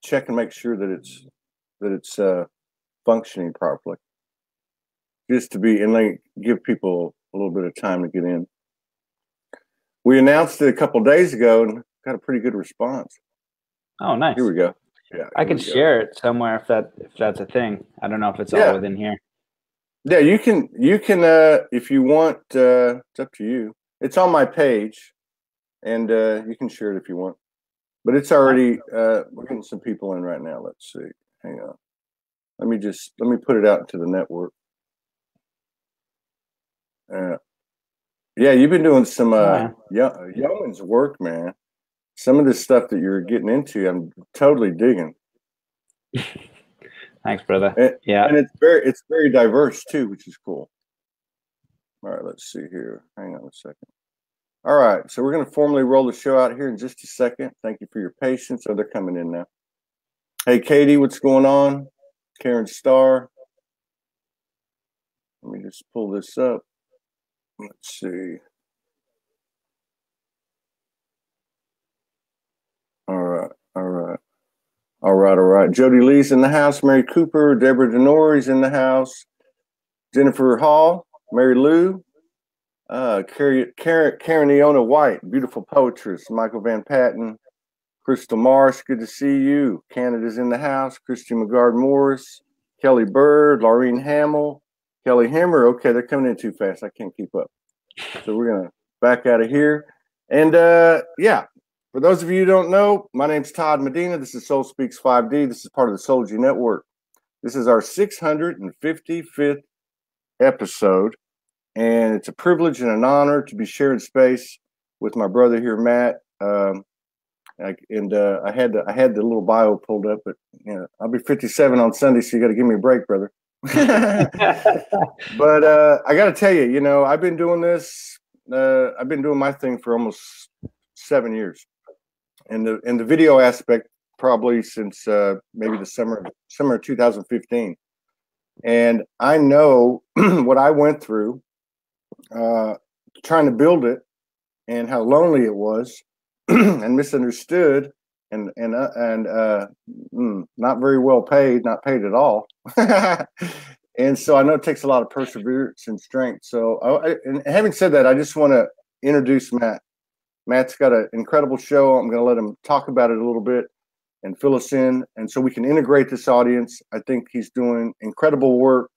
check and make sure that it's functioning properly. Just to be, and like give people a little bit of time to get in. We announced it a couple of days ago and got a pretty good response. Oh, nice. Here we go. Yeah, I could share it somewhere if that's a thing. I don't know if it's all within here. Yeah, you can if you want. It's up to you. It's on my page, and you can share it if you want. But it's already. We're getting some people in right now. Let's see. Hang on. Let me put it out into the network. Yeah, you've been doing some yeoman's work, man. Some of the stuff that you're getting into, I'm totally digging. Thanks, brother. And it's very diverse too, which is cool. All right, let's see here. Hang on a second. All right, so we're going to formally roll the show out here in just a second. Thank you for your patience. Oh, they're coming in now. Hey, Katie, what's going on? Karen Starr. Let me just pull this up. Let's see. All right. Jody Lee's in the house. Mary Cooper, Deborah Denori's in the house. Jennifer Hall, Mary Lou, Karen Iona White, beautiful poetress. Michael Van Patten, Crystal Marsh, good to see you. Canada's in the house. Christy McGard Morris, Kelly Bird, Laureen Hamill, Kelly Hemmer. Okay, they're coming in too fast. I can't keep up. So we're going to back out of here. And yeah. For those of you who don't know, my name's Todd Medina. This is Soul Speaks 5D. This is part of the Soulogy Network. This is our 655th episode, and it's a privilege and an honor to be sharing space with my brother here, Matt. I had the little bio pulled up, but you know, I'll be 57 on Sunday, so you got to give me a break, brother. But I got to tell you, you know, I've been doing this. I've been doing my thing for almost 7 years. And the video aspect probably since maybe the summer of 2015. And I know what I went through trying to build it and how lonely it was and misunderstood and not very well paid, not paid at all. And so I know it takes a lot of perseverance and strength. So and having said that, I just want to introduce Matt. Matt's got an incredible show. I'm going to let him talk about it a little bit and fill us in. And so we can integrate this audience. I think he's doing incredible work.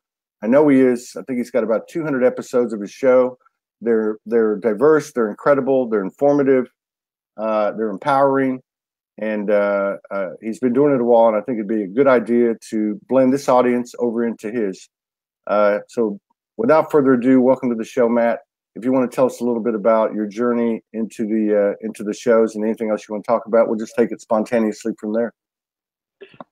I know he is. I think he's got about 200 episodes of his show. They're diverse. They're incredible. They're informative. They're empowering. And he's been doing it a while. And I think it'd be a good idea to blend this audience over into his. So without further ado, welcome to the show, Matt. If you want to tell us a little bit about your journey into the shows and anything else you want to talk about, we'll just take it spontaneously from there.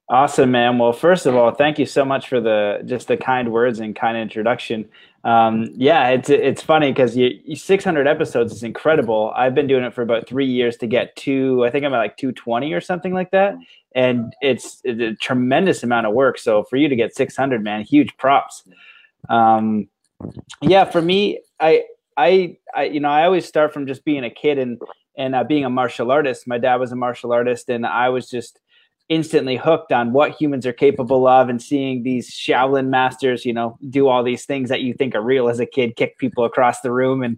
Awesome, man. Well, first of all, thank you so much for the kind words and kind introduction. Yeah, it's funny because 600 episodes is incredible. I've been doing it for about 3 years to get to, I think I'm at like 220 or something like that. And it's a tremendous amount of work. So for you to get 600, man, huge props. Yeah, for me, I always start from just being a kid and being a martial artist. My dad was a martial artist, and I was just instantly hooked on what humans are capable of, and seeing these Shaolin masters, you know, do all these things that you think are real as a kid, kick people across the room and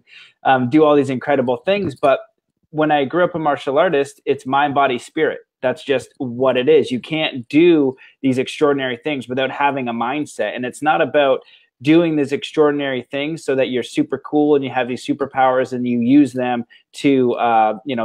do all these incredible things. But when I grew up a martial artist, it's mind, body, spirit. That's just what it is. You can't do these extraordinary things without having a mindset. And it's not about doing these extraordinary things so that you're super cool and you have these superpowers and you use them to,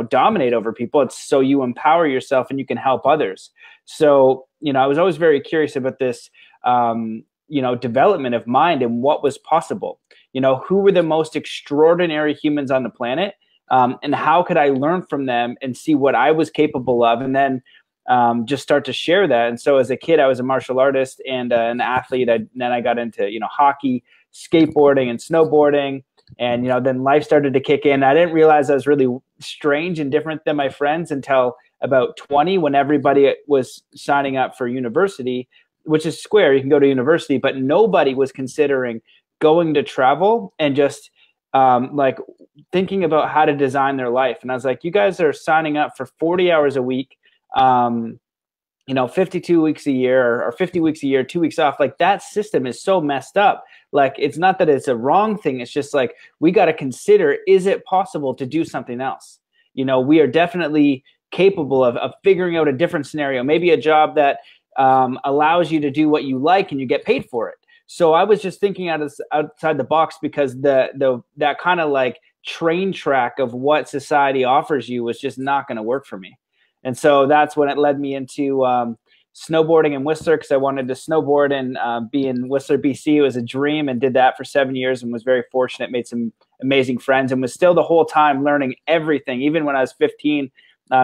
dominate over people. It's so you empower yourself and you can help others. So, I was always very curious about this, development of mind and what was possible. Who were the most extraordinary humans on the planet, and how could I learn from them and see what I was capable of, and then just start to share that. And so as a kid, I was a martial artist and an athlete. Then I got into, hockey, skateboarding and snowboarding. And, then life started to kick in. I didn't realize I was really strange and different than my friends until about 20, when everybody was signing up for university, which is square. You can go to university, but nobody was considering going to travel and just thinking about how to design their life. And I was like, you guys are signing up for 40 hours a week. 52 weeks a year or 50 weeks a year, 2 weeks off. Like, that system is so messed up. Like, it's not that it's a wrong thing. It's just like, we got to consider, is it possible to do something else? We are definitely capable of figuring out a different scenario, maybe a job that allows you to do what you like and you get paid for it. So I was just thinking outside the box, because that kind of like train track of what society offers you was just not going to work for me. And so that's when it led me into snowboarding in Whistler, because I wanted to snowboard and be in Whistler, BC. It was a dream, and did that for 7 years and was very fortunate, made some amazing friends, and was still the whole time learning everything. Even when I was 15,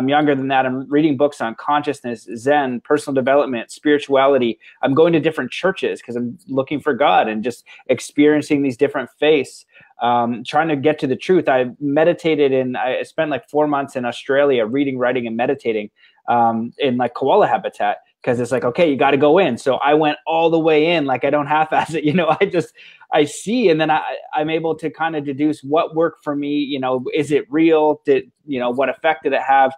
younger than that, I'm reading books on consciousness, Zen, personal development, spirituality. I'm going to different churches because I'm looking for God and just experiencing these different faiths, trying to get to the truth. I meditated I spent like 4 months in Australia reading, writing, and meditating in like koala habitat, because it's like, okay, you got to go in. So I went all the way in. Like, I don't half-ass it. I see, and then I'm able to kind of deduce what worked for me. Is it real? What effect did it have?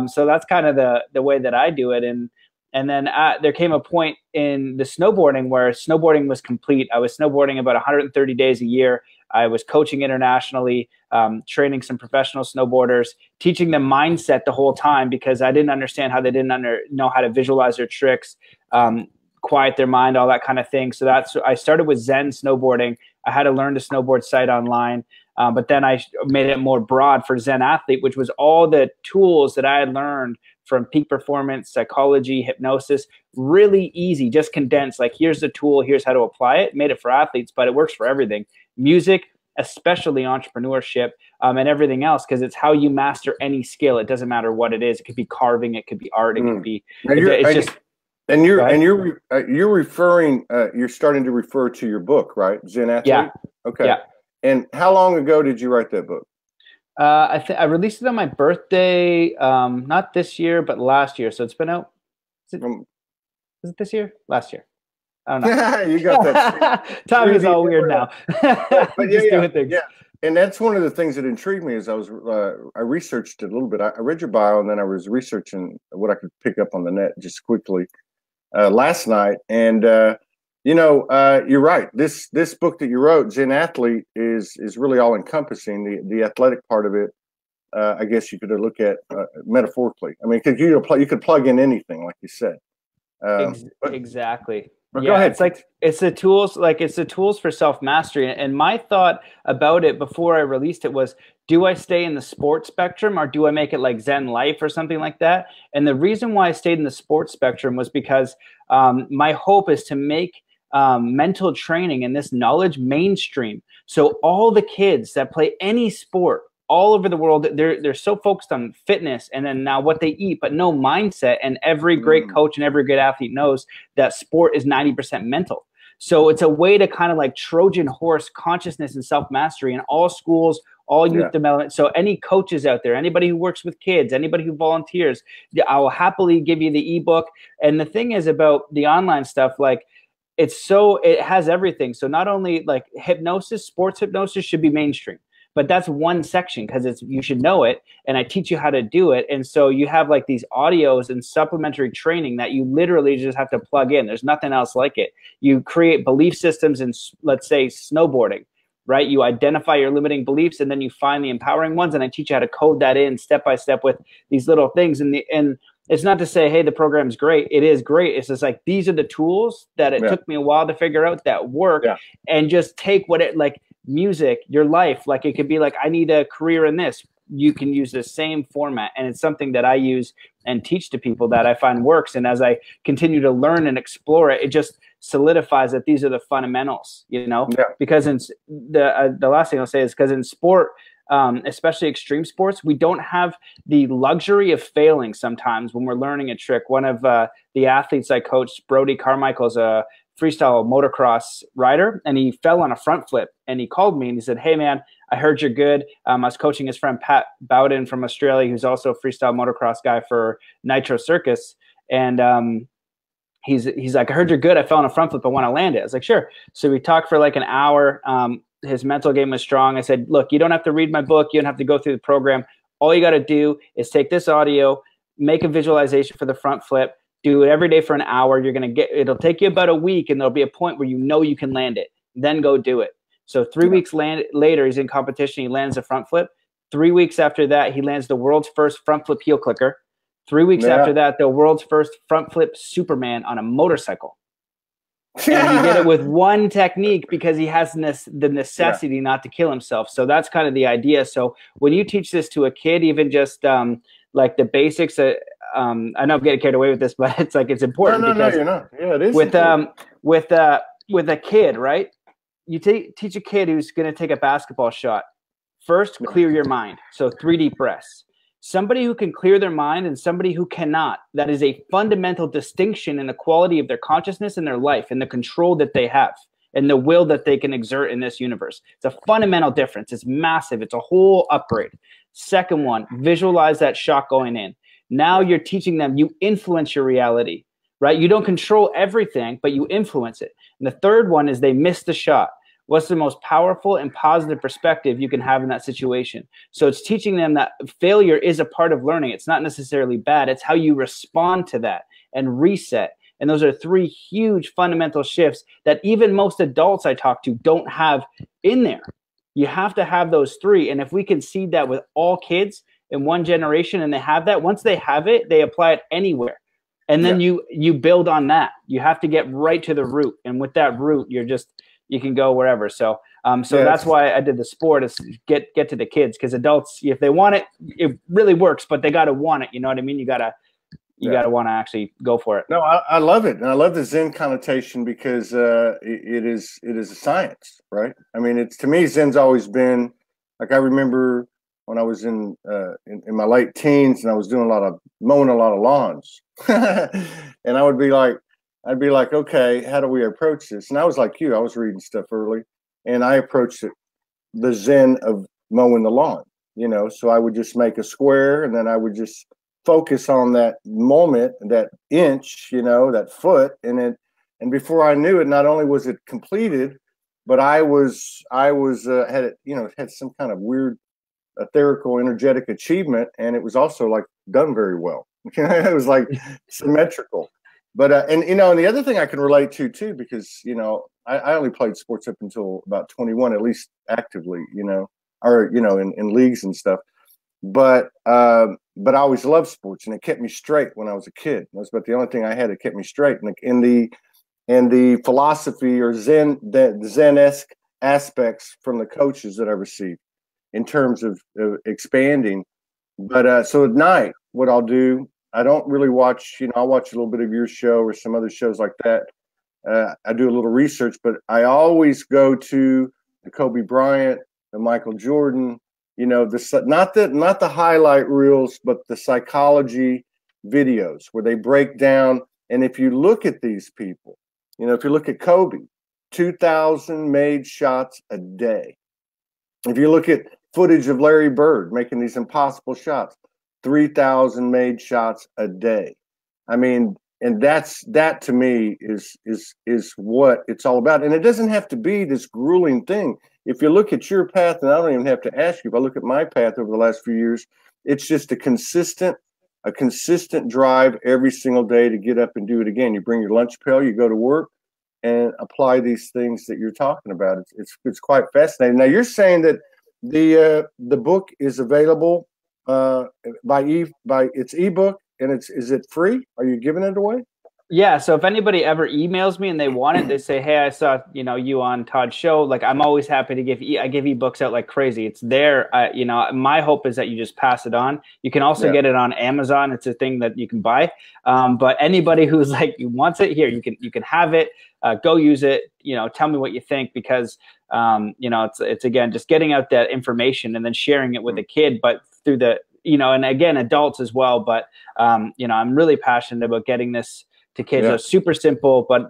So that's kind of the way that I do it. And then there came a point in the snowboarding where snowboarding was complete. I was snowboarding about 130 days a year. I was coaching internationally, training some professional snowboarders, teaching them mindset the whole time, because I didn't understand how they didn't know how to visualize their tricks, quiet their mind, all that kind of thing. So I started with Zen snowboarding. I had to learn to snowboard sight online, but then I made it more broad for Zen Athlete, which was all the tools that I had learned from peak performance, psychology, hypnosis, really easy, just condensed. Like, here's the tool, here's how to apply it. Made it for athletes, but it works for everything. Music, especially entrepreneurship, and everything else, because it's how you master any skill. It doesn't matter what it is. It could be carving, it could be art, it could be. You're referring. You're starting to refer to your book, right? Jin Athlete. Yeah. Okay. Yeah. And how long ago did you write that book? I released it on my birthday, not this year, but last year. So it's been out. Is it this year? Last year. I don't know. You got that. Time is all weird now. But yeah. And that's one of the things that intrigued me is I researched it a little bit. I read your bio, and then I was researching what I could pick up on the net just quickly last night. And you're right. This book that you wrote, Jin Athlete, is really all encompassing. The athletic part of it. I guess you could look at metaphorically. I mean, because you could plug in anything, like you said. Exactly. Go ahead. It's like it's the tools for self-mastery. And my thought about it before I released it was, do I stay in the sports spectrum, or do I make it like Zen Life or something like that? And the reason why I stayed in the sports spectrum was because my hope is to make mental training and this knowledge mainstream. So all the kids that play any sport all over the world, they're so focused on fitness and then now what they eat, but no mindset. And every great coach and every good athlete knows that sport is 90% mental. So it's a way to kind of like Trojan horse consciousness and self-mastery in all schools, all youth development. So any coaches out there, anybody who works with kids, anybody who volunteers, I will happily give you the ebook. And the thing is about the online stuff, like it has everything. So not only like hypnosis, sports hypnosis should be mainstream, but that's one section because you should know it, and I teach you how to do it. And so you have like these audios and supplementary training that you literally just have to plug in. There's nothing else like it. You create belief systems in, let's say, snowboarding, right? You identify your limiting beliefs, and then you find the empowering ones, and I teach you how to code that in step by step with these little things. And it's not to say, hey, the program's great. It is great. It's just like, these are the tools that it took me a while to figure out that work, and just take what it like. Music, your life, like it could be like, I need a career in this. You can use the same format, and it's something that I use and teach to people that I find works. And as I continue to learn and explore it, it just solidifies that these are the fundamentals, because in the last thing I'll say is because in sport, especially extreme sports, we don't have the luxury of failing sometimes when we're learning a trick. One of the athletes I coached, Brody Carmichael's a freestyle motocross rider, and he fell on a front flip, and he called me and he said, hey man, I heard you're good. I was coaching his friend Pat Bowden from Australia, who's also a freestyle motocross guy for Nitro Circus. And he's like, I heard you're good. I fell on a front flip. I want to land it. I was like, sure. So we talked for like an hour. His mental game was strong. I said, look, you don't have to read my book. You don't have to go through the program. All you got to do is take this audio, make a visualization for the front flip, Do it every day for an hour. It'll take you about a week, and there'll be a point where you know you can land it. Then go do it. So 3 weeks later, he's in competition. He lands a front flip. 3 weeks after that, he lands the world's first front flip heel clicker. 3 weeks after that, the world's first front flip Superman on a motorcycle. And he did it with one technique because he has the necessity not to kill himself. So that's kind of the idea. So when you teach this to a kid, even just like the basics, I know I'm getting carried away with this, but it's like it's important. No, you're not. Yeah, it is. With a kid, right? You teach a kid who's going to take a basketball shot. First, clear your mind. So 3 deep breaths. Somebody who can clear their mind and somebody who cannot. That is a fundamental distinction in the quality of their consciousness and their life and the control that they have and the will that they can exert in this universe. It's a fundamental difference. It's massive. It's a whole upgrade. Second one, visualize that shot going in. Now you're teaching them you influence your reality, right? You don't control everything, but you influence it. And the third one is they miss the shot. What's the most powerful and positive perspective you can have in that situation? So it's teaching them that failure is a part of learning. It's not necessarily bad. It's how you respond to that and reset. And those are 3 huge fundamental shifts that even most adults I talk to don't have in there. You have to have those 3. And if we can seed that with all kids in one generation and they have that, once they have it, they apply it anywhere. And then you build on that. You have to get right to the root. And with that root, you can go wherever. So that's why I did the sport, is get to the kids, because adults, if they want it, it really works, but they got to want it. You know what I mean? You got to want to actually go for it. No, I love it. And I love the Zen connotation because it is a science, right? I mean, to me, Zen's always been like, I remember when I was in my late teens and I was doing mowing a lot of lawns and I'd be like, okay, how do we approach this? And I was like you, I was reading stuff early, and I approached it the Zen of mowing the lawn, so I would just make a square, and then I would just focus on that moment, that inch, that foot, and before I knew it, not only was it completed, but I had it, had some kind of weird etherical, energetic achievement, and it was also like done very well. It was like symmetrical. But and the other thing I can relate to too, because I only played sports up until about 21, at least actively, or in leagues and stuff. But I always loved sports, and it kept me straight when I was a kid. That's about the only thing I had that kept me straight. And the philosophy or the Zen-esque aspects from the coaches that I received in terms of expanding. But so at night, what I'll do, I don't really watch, I'll watch a little bit of your show or some other shows like that. I do a little research, but I always go to the Kobe Bryant, the Michael Jordan, not the highlight reels, but the psychology videos where they break down. And if you look at these people, if you look at Kobe, 2,000 made shots a day. If you look at footage of Larry Bird making these impossible shots, 3,000 made shots a day. I mean, and that to me is what it's all about. And it doesn't have to be this grueling thing. If you look at your path, and I don't even have to ask you, if I look at my path over the last few years, it's just a consistent drive every single day to get up and do it again. You bring your lunch pail, you go to work, and apply these things that you're talking about. It's quite fascinating. Now you're saying that the book is available by its ebook, and is it free? Are you giving it away? Yeah. So if anybody ever emails me and they want it, they say, "Hey, I saw you on Todd's show." Like, I'm always happy to give ebooks out like crazy. It's there. My hope is that you just pass it on. You can also get it on Amazon. It's a thing that you can buy. But anybody who's like wants it, here, you can have it. Go use it. Tell me what you think, because it's again just getting out that information and then sharing it with a kid, but through the and again adults as well. But I'm really passionate about getting this to kids. It's super simple, but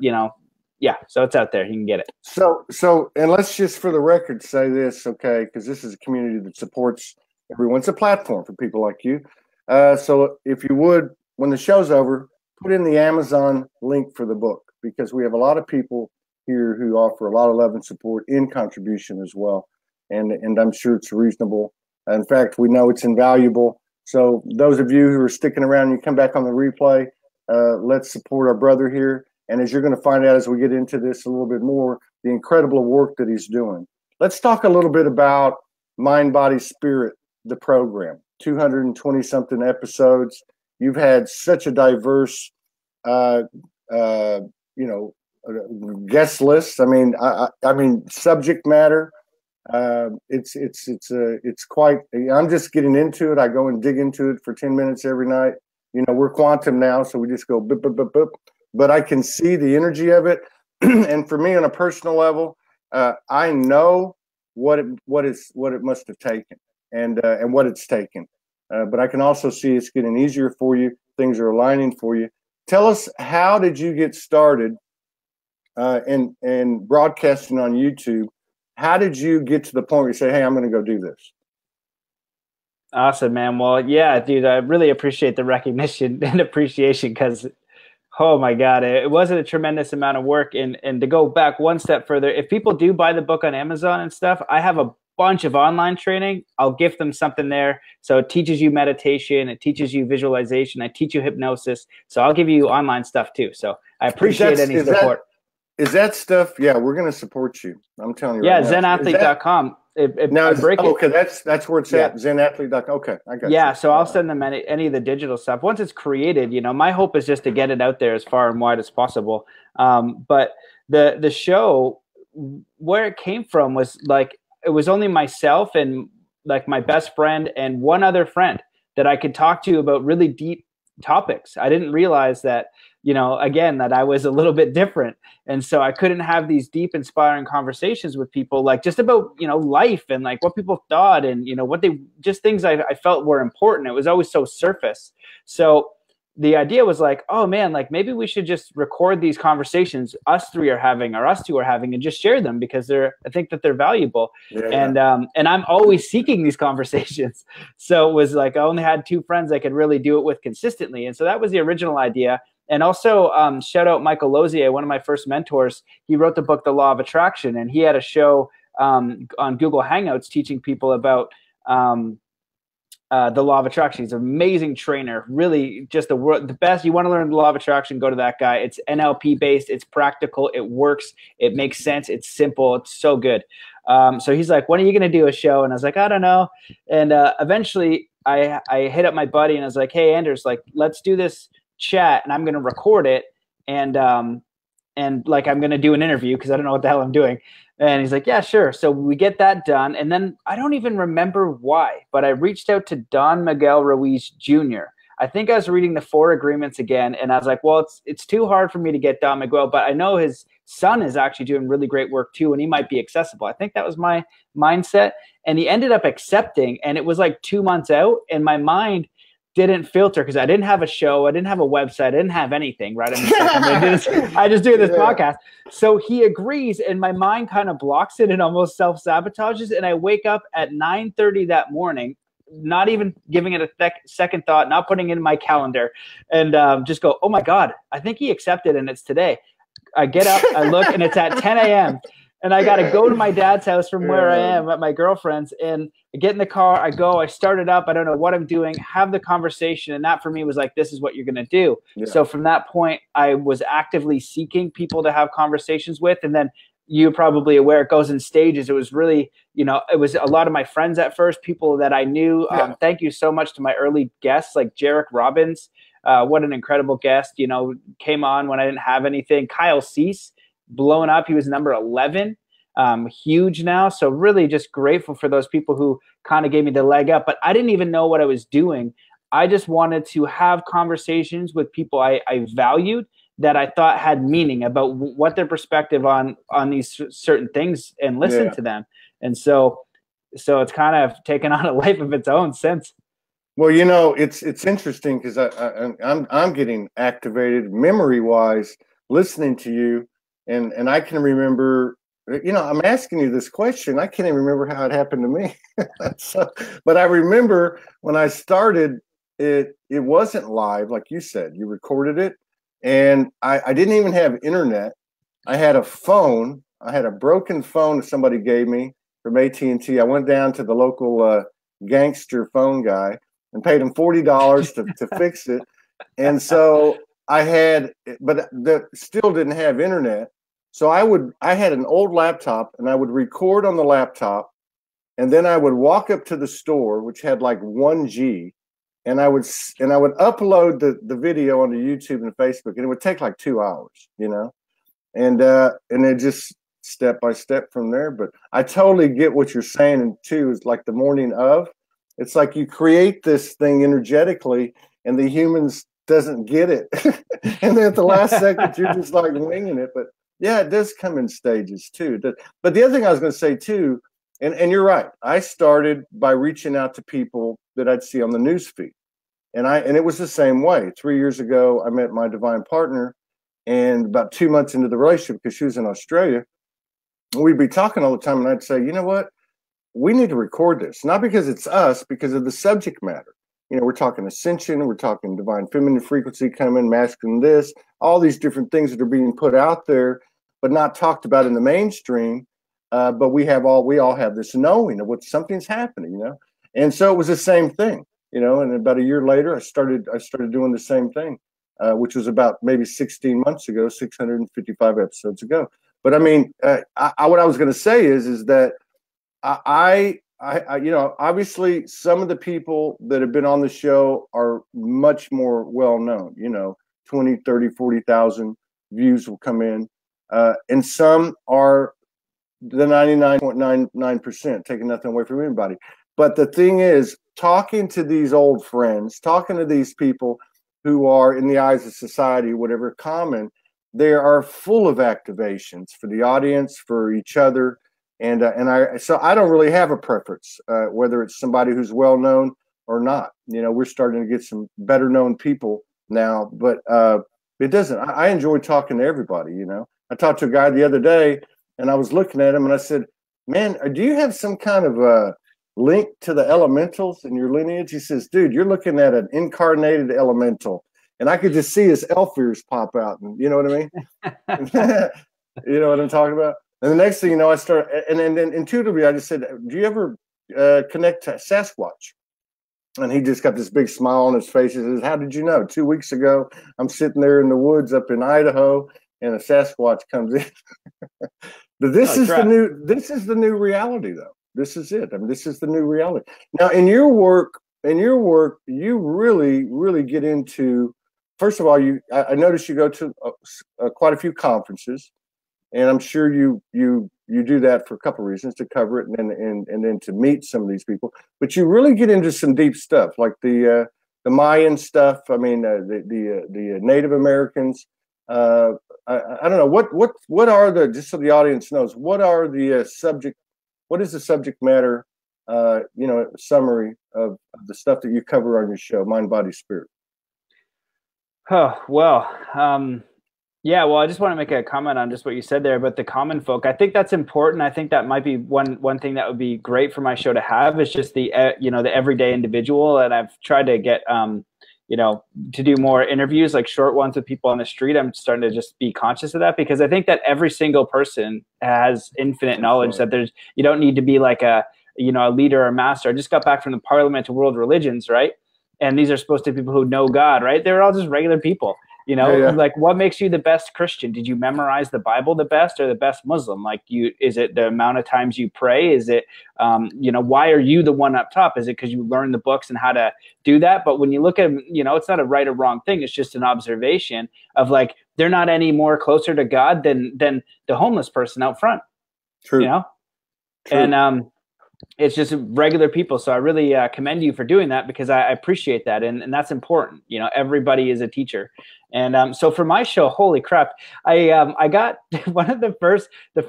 so it's out there. You can get it. So and let's just for the record say this, okay, because this is a community that supports everyone. It's a platform for people like you. So if you would, when the show's over, put in the Amazon link for the book, because we have a lot of people here who offer a lot of love and support in contribution as well. And I'm sure it's reasonable. In fact, we know it's invaluable. So those of you who are sticking around, you come back on the replay, let's support our brother here. And as you're going to find out as we get into this a little bit more, the incredible work that he's doing. Let's talk a little bit about Mind, Body, Spirit, the program. 220 something episodes. You've had such a diverse, guest list. I mean, subject matter. It's quite. I'm just getting into it. I go and dig into it for 10 minutes every night. We're quantum now, so we just go boop, boop, boop, boop. But I can see the energy of it, and for me on a personal level, I know what it must have taken, and what it's taken. But I can also see it's getting easier for you. Things are aligning for you. Tell us, how did you get started in broadcasting on YouTube? How did you get to the point where you say, hey, I'm going to go do this? Awesome, man. Well, yeah, dude, I really appreciate the recognition and appreciation, because, oh my God, it wasn't a tremendous amount of work. And to go back one step further, if people do buy the book on Amazon and stuff, I have a bunch of online training. I'll gift them something there. So it teaches you meditation. It teaches you visualization. I teach you hypnosis. So I'll give you online stuff too. So I appreciate any support. Is that stuff? Yeah, we're going to support you. I'm telling you. Yeah, right zenathlete.com. Okay, that's where it's at. Zenathlete.com. Okay, I got you. Yeah, so I'll send them any of the digital stuff. Once it's created, my hope is just to get it out there as far and wide as possible. But the show, where it came from was like, it was only myself and like my best friend and one other friend that I could talk to about really deep topics. I didn't realize that, again, that I was a little bit different. And so I couldn't have these deep, inspiring conversations with people, like just about, life and like what people thought and, just things I felt were important. It was always so surface. So the idea was like, oh man, like maybe we should just record these conversations us three are having, or us two are having, and just share them, because I think that they're valuable. Yeah. And I'm always seeking these conversations. So it was like, I only had two friends I could really do it with consistently. And so that was the original idea. And also shout out Michael Lozier, one of my first mentors. He wrote the book, The Law of Attraction, and he had a show on Google Hangouts teaching people about the Law of Attraction. He's an amazing trainer, really just the best. You want to learn the Law of Attraction, go to that guy. It's NLP based, it's practical, it works, it makes sense, it's simple, it's so good. So he's like, when are you going to do a show? And I was like, I don't know. And eventually I hit up my buddy and I was like, hey, Anders, like, let's do this chat and I'm going to record it. And like, I'm going to do an interview because I don't know what the hell I'm doing. And he's like, yeah, sure. So we get that done. And then I don't even remember why, but I reached out to Don Miguel Ruiz Jr. I think I was reading the 4 Agreements again. And I was like, well, it's too hard for me to get Don Miguel, but I know his son is actually doing really great work too. And he might be accessible. I think that was my mindset. And he ended up accepting. And it was like 2 months out. And my mind didn't filter because I didn't have a show. I didn't have a website. I didn't have anything, right? I just do this podcast. So he agrees and my mind kind of blocks it and almost self-sabotages. And I wake up at 9:30 that morning, not even giving it a second thought, not putting it in my calendar, and just go, oh my God, I think he accepted and it's today. I get up, I look, and it's at 10 a.m. And I got to go to my dad's house from where I am at my girlfriend's, and I get in the car, I go, I start it up. I don't know what I'm doing, have the conversation. And that for me was like, this is what you're going to do. Yeah. So from that point, I was actively seeking people to have conversations with. And then you're probably aware it goes in stages. It was really, it was a lot of my friends at first, people that I knew. Yeah. Thank you so much to my early guests, like Jarek Robbins. What an incredible guest, came on when I didn't have anything. Kyle Cease, blown up. He was number 11, huge now. So really just grateful for those people who kind of gave me the leg up, but I didn't even know what I was doing. I just wanted to have conversations with people I valued, that I thought had meaning, about what their perspective on these certain things, and listen to them. And so it's kind of taken on a life of its own since. Well, it's interesting because I'm getting activated memory wise listening to you. And I can remember, I'm asking you this question. I can't even remember how it happened to me. But I remember when I started, it wasn't live, like you said. You recorded it. And I didn't even have internet. I had a phone. I had a broken phone that somebody gave me from AT&T. I went down to the local gangster phone guy and paid him $40 to fix it. And so I had, but still didn't have internet. So I had an old laptop, and I would record on the laptop, and then I would walk up to the store, which had like 1G, and I would upload the video onto YouTube and Facebook, and it would take like 2 hours, and it just step by step from there. But I totally get what you're saying, and too is like the morning of, it's like you create this thing energetically, and the humans doesn't get it, and then at the last second you're just like winging it. But yeah, it does come in stages too. But the other thing I was going to say too, and you're right, I started by reaching out to people that I'd see on the news feed, and it was the same way. 3 years ago, I met my divine partner, and about 2 months into the relationship, because she was in Australia, we'd be talking all the time, and I'd say, you know what, we need to record this, not because it's us, because of the subject matter. We're talking ascension, we're talking divine feminine frequency coming, masculine this, all these different things that are being put out there, but not talked about in the mainstream. But we all have this knowing of what something's happening, And so it was the same thing, and about a year later, I started doing the same thing, which was about maybe 16 months ago, 655 episodes ago. But I mean, what I was going to say is that I obviously some of the people that have been on the show are much more well known, 20, 30, 40,000 views will come in. And some are the 99.99%, taking nothing away from anybody. But the thing is, talking to these old friends, talking to these people who are, in the eyes of society, whatever, common, they are full of activations for the audience, for each other. So I don't really have a preference, whether it's somebody who's well known or not. We're starting to get some better known people now, but it doesn't. I enjoy talking to everybody. I talked to a guy the other day, and I was looking at him, and I said, "Man, do you have some kind of link to the elementals in your lineage?" He says, "Dude, you're looking at an incarnated elemental," and I could just see his elf ears pop out, and you know what I mean? You know what I'm talking about? And the next thing you know, I start, and then intuitively, I just said, "Do you ever connect to Sasquatch?" And he just got this big smile on his face. He says, "How did you know? 2 weeks ago, I'm sitting there in the woods up in Idaho, and a Sasquatch comes in." But this is the new reality, though. This is it. I mean, this is the new reality. Now, in your work, you really, really get into. First of all, I noticed you go to quite a few conferences. And I'm sure you do that for a couple of reasons, to cover it and then to meet some of these people. But you really get into some deep stuff, like the Mayan stuff. I mean, the Native Americans. I don't know what are the, just so the audience knows, what is the subject matter? Summary of the stuff that you cover on your show, Mind, Body, Spirit. Oh well. Yeah, well, I just want to make a comment on just what you said there about the common folk. I think that's important. I think that might be one thing that would be great for my show to have, is just the the everyday individual. And I've tried to get to do more interviews, like short ones with people on the street. I'm starting to just be conscious of that, because I think that every single person has infinite knowledge. That you don't need to be like a leader or a master. I just got back from the Parliament of World Religions, right? And these are supposed to be people who know God, right? They're all just regular people. Like, what makes you the best Christian? Did you memorize the Bible the best, or the best Muslim? Like, is it the amount of times you pray? Is it, why are you the one up top? Is it because you learned the books and how to do that? But when you look at, it's not a right or wrong thing. It's just an observation of, like, they're not any more closer to God than the homeless person out front. True. True. And it's just regular people. So I really commend you for doing that, because I appreciate that. And that's important. Everybody is a teacher. And so for my show, holy crap, I got one of the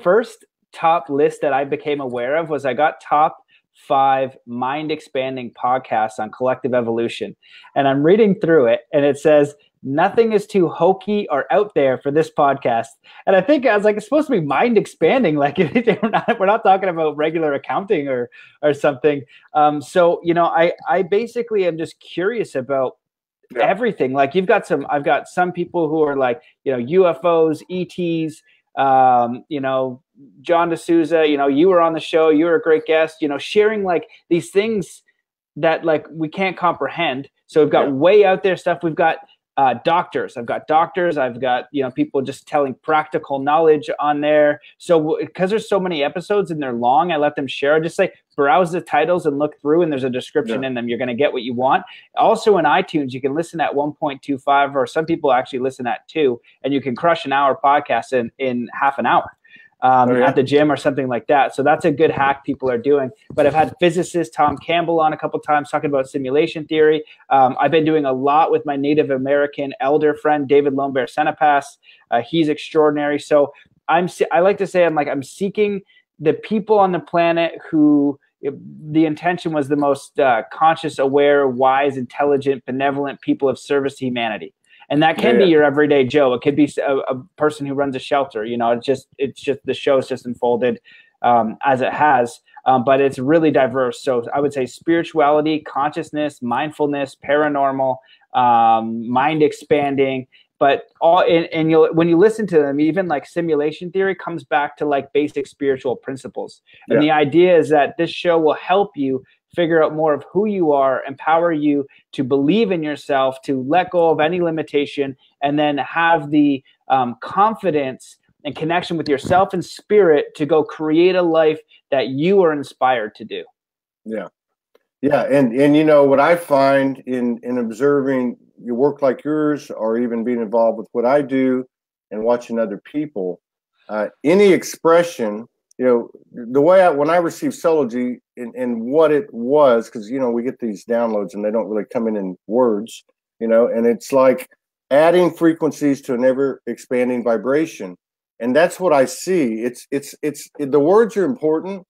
first top list that I became aware of was I got top 5 mind expanding podcasts on collective evolution. And I'm reading through it, and it says, nothing is too hokey or out there for this podcast. And I think I was like, it's supposed to be mind expanding. Like, we're not talking about regular accounting or something. So, I basically am just curious about everything. Like, I've got some people who are like, UFOs, ETs, John D'Souza, you were on the show, you were a great guest, sharing like these things that like we can't comprehend. So we've got way out there stuff. We've got doctors. I've got doctors. I've got, you know, people just telling practical knowledge on there. So because there's so many episodes and they're long, I let them share. I just say, browse the titles and look through, and there's a description in them. You're going to get what you want. Also in iTunes, you can listen at 1.25, or some people actually listen at 2, and you can crush an hour podcast in half an hour. At the gym or something like that. So that's a good hack people are doing. But I've had physicist Tom Campbell on a couple of times talking about simulation theory. I've been doing a lot with my Native American elder friend, David Lombert Senepas. He's extraordinary. So I like to say I'm seeking the people on the planet who the intention was the most conscious, aware, wise, intelligent, benevolent people of service to humanity. And that can be your everyday Joe. It could be a person who runs a shelter. You know, it's just the show's just unfolded as it has, but it's really diverse. So I would say spirituality, consciousness, mindfulness, paranormal, mind expanding. But when you listen to them, even like simulation theory comes back to like basic spiritual principles. And the idea is that this show will help you figure out more of who you are, empower you to believe in yourself, to let go of any limitation, and then have the confidence and connection with yourself and spirit to go create a life that you are inspired to do. Yeah. Yeah. And you know, what I find in observing your work like yours, or even being involved with what I do and watching other people, any expression, you know, the way when I received Soulogy and what it was, because, you know, we get these downloads and they don't really come in words, you know, and it's like adding frequencies to an ever expanding vibration. And that's what I see. It's the words are important,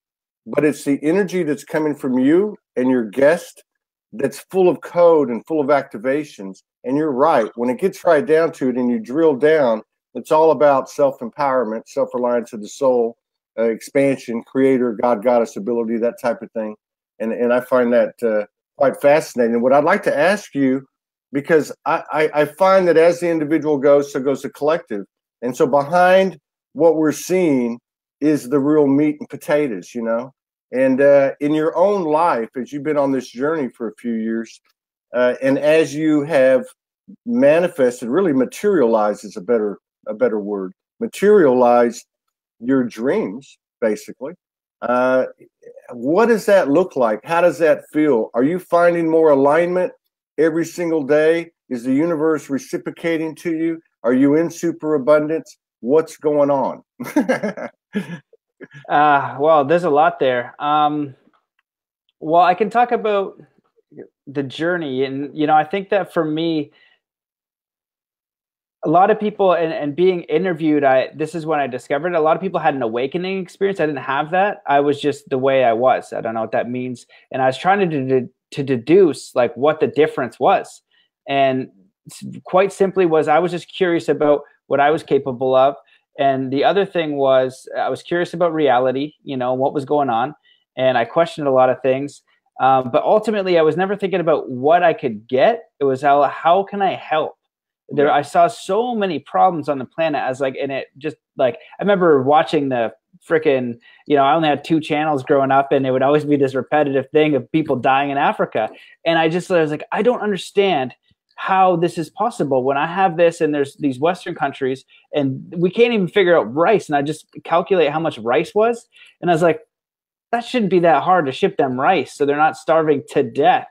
but it's the energy that's coming from you and your guest that's full of code and full of activations. And you're right. When it gets right down to it and you drill down, it's all about self-empowerment, self-reliance of the soul, expansion, creator, God, goddess ability, that type of thing. And I find that quite fascinating. What I'd like to ask you, because I find that as the individual goes, so goes the collective. And so behind what we're seeing is the real meat and potatoes, you know. And in your own life, as you've been on this journey for a few years, and as you have manifested, really materialized is a better word, materialized your dreams, basically. What does that look like? How does that feel? Are you finding more alignment every single day? Is the universe reciprocating to you? Are you in superabundance? What's going on? Well, there's a lot there. Well, I can talk about the journey, and you know, I think that for me, a lot of people and being interviewed, this is when I discovered a lot of people had an awakening experience. I didn't have that. I was just the way I was. I don't know what that means. And I was trying to deduce like what the difference was. And quite simply I was just curious about what I was capable of. And the other thing was I was curious about reality, you know, what was going on. And I questioned a lot of things. But ultimately, I was never thinking about what I could get. It was how can I help? I saw so many problems on the planet as like, and it just like, I remember watching the freaking, you know, I only had 2 channels growing up, and it would always be this repetitive thing of people dying in Africa. And I was like, I don't understand how this is possible when I have this, and there's these Western countries and we can't even figure out rice. And I just calculate how much rice was. And I was like, that shouldn't be that hard to ship them rice so they're not starving to death.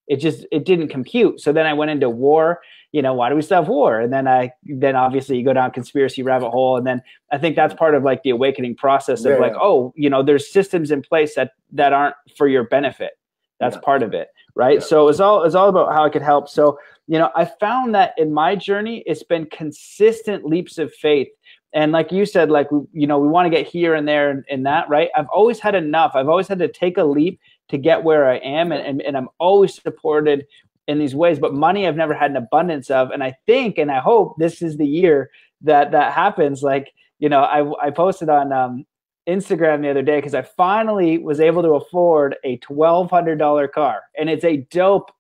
It didn't compute. So then I went into war. You know, why do we still have war? And then obviously you go down conspiracy rabbit hole. And then I think that's part of like the awakening process of oh, you know, there's systems in place that aren't for your benefit. That's part of it. Right. Yeah. So it's all about how I could help. So, you know, I found that in my journey, it's been consistent leaps of faith. And like you said, like, you know, we want to get here and there and that, right? I've always had enough. I've always had to take a leap to get where I am. And I'm always supported in these ways, but money I've never had an abundance of. And I think, and I hope this is the year that happens. Like, you know, I posted on Instagram the other day, because I finally was able to afford a $1,200 car, and it's a dope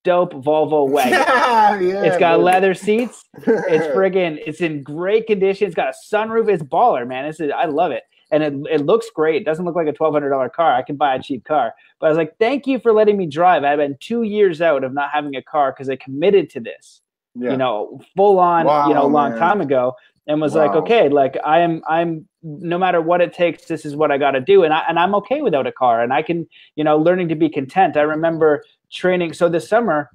Volvo wagon. It's got leather seats. It's in great condition. It's got a sunroof. It's baller, man. I love it. And it looks great. It doesn't look like a $1,200 car. I can buy a cheap car. But I was like, thank you for letting me drive. I've been 2 years out of not having a car because I committed to this. you know, full on, you know, long time ago, and was like, okay, like I'm no matter what it takes, this is what I got to do. And I'm okay without a car, and I can, you know, learning to be content. I remember training. So this summer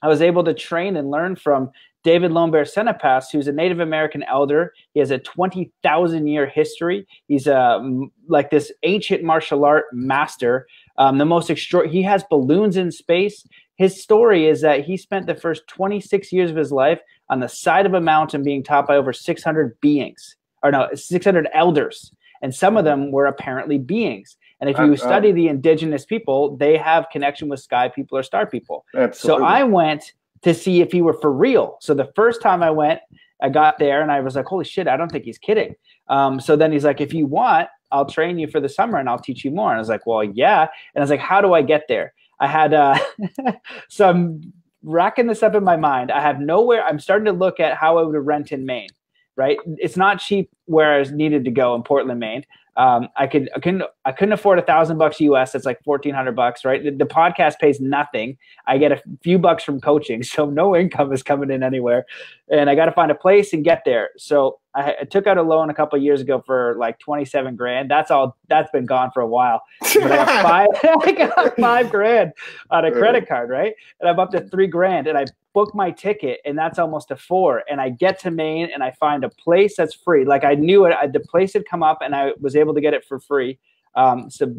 I was able to train and learn from David Lombert Senepas, who's a Native American elder. He has a 20,000 year history. He's like this ancient martial art master. The most he has balloons in space. His story is that he spent the first 26 years of his life on the side of a mountain being taught by over 600 beings, or no, 600 elders. And some of them were apparently beings. And if you study the indigenous people, they have connection with sky people or star people. Absolutely. So I went to see if he were for real. So the first time I went, I got there and I was like, holy shit, I don't think he's kidding. So then he's like, if you want, I'll train you for the summer and I'll teach you more. And I was like, well, yeah. And I was like, how do I get there? I had, so I'm racking this up in my mind. I have nowhere. I'm starting to look at how I would rent in Maine, right? It's not cheap where I needed to go in Portland, Maine. I couldn't afford $1,000 US. That's like $1,400, right? The podcast pays nothing. I get a few bucks from coaching, so no income is coming in anywhere. And I got to find a place and get there. So I took out a loan a couple of years ago for like 27 grand. That's been gone for a while. But I got $5,000 on a credit card, right? And I'm up to $3,000, and I book my ticket, and that's almost a $4,000. And I get to Maine and I find a place that's free. Like I knew it, the place had come up and I was able to get it for free. So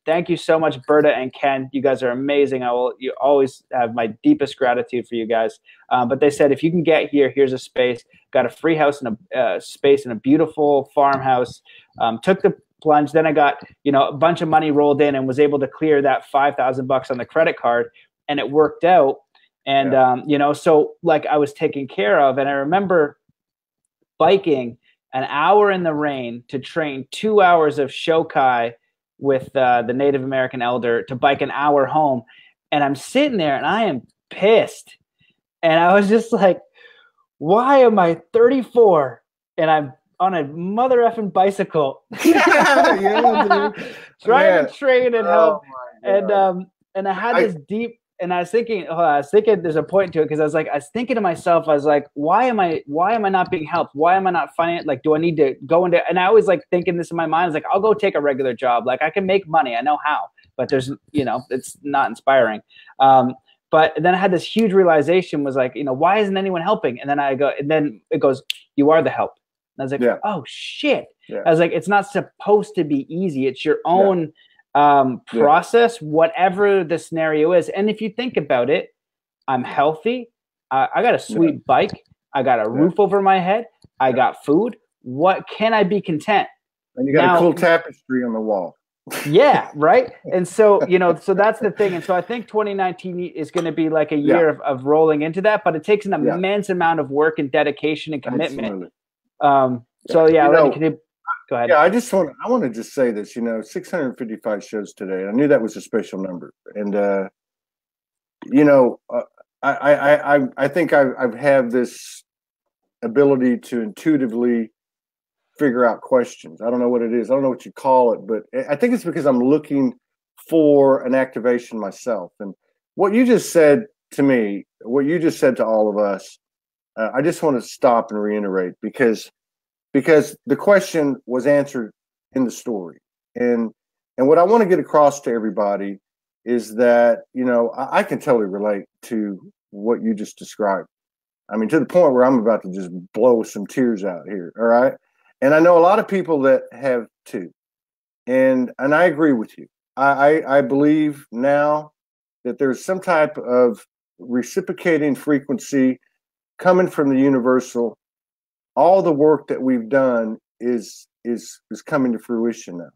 thank you so much, Berta and Ken. You guys are amazing. You always have my deepest gratitude for you guys. But they said, if you can get here, here's a space. Got a free house and a space in a beautiful farmhouse. Took the plunge. Then I got, you know, a bunch of money rolled in and was able to clear that $5,000 on the credit card, and it worked out. And, you know, so like I was taken care of. And I remember biking an hour in the rain to train 2 hours of Shokai with the Native American elder to bike an hour home. And I'm sitting there and I am pissed. And I was just like, why am I 34 and I'm on a mother effing bicycle? Trying to train and help. And I had this deep, and I was thinking there's a point to it, because I was thinking to myself, I was like, why am I not being helped? Why am I not finding it? Like, do I need to go into, and I always like thinking this in my mind. I was like, I'll go take a regular job. Like I can make money. I know how, but there's, you know, it's not inspiring. But then I had this huge realization, was like, you know, why isn't anyone helping? And then then it goes, you are the help. And I was like, oh shit. I was like, it's not supposed to be easy. It's your own process, whatever the scenario is. And if you think about it, I'm healthy. I got a sweet bike. I got a roof over my head. I got food. What can I be content? And you got a cool tapestry on the wall. Yeah, right. And so, you know, so that's the thing. And so I think 2019 is going to be like a year of rolling into that, but it takes an immense amount of work and dedication and commitment. So go ahead. Yeah, I want to just say this, you know, 655 shows today. I knew that was a special number. And, you know, I think I've had this ability to intuitively figure out questions. I don't know what it is. I don't know what you call it, but I think it's because I'm looking for an activation myself. And what you just said to me, what you just said to all of us, I just want to stop and reiterate, because the question was answered in the story. And what I want to get across to everybody is that, you know, I can totally relate to what you just described. I mean, to the point where I'm about to just blow some tears out here. All right. And I know a lot of people that have too. And I agree with you. I believe now that there's some type of reciprocating frequency coming from the universal. All the work that we've done is coming to fruition now.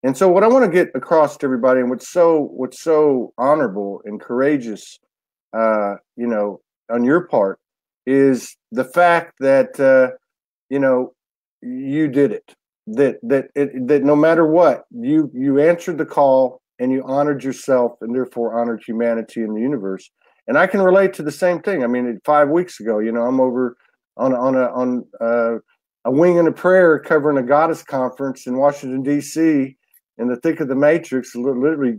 And so what I want to get across to everybody, and what's so honorable and courageous, you know, on your part, is the fact that you know, you did it. That no matter what, you answered the call and you honored yourself, and therefore honored humanity and the universe. And I can relate to the same thing. I mean, 5 weeks ago, you know, I'm over on a wing and a prayer covering a goddess conference in Washington, D.C., in the thick of the matrix, literally,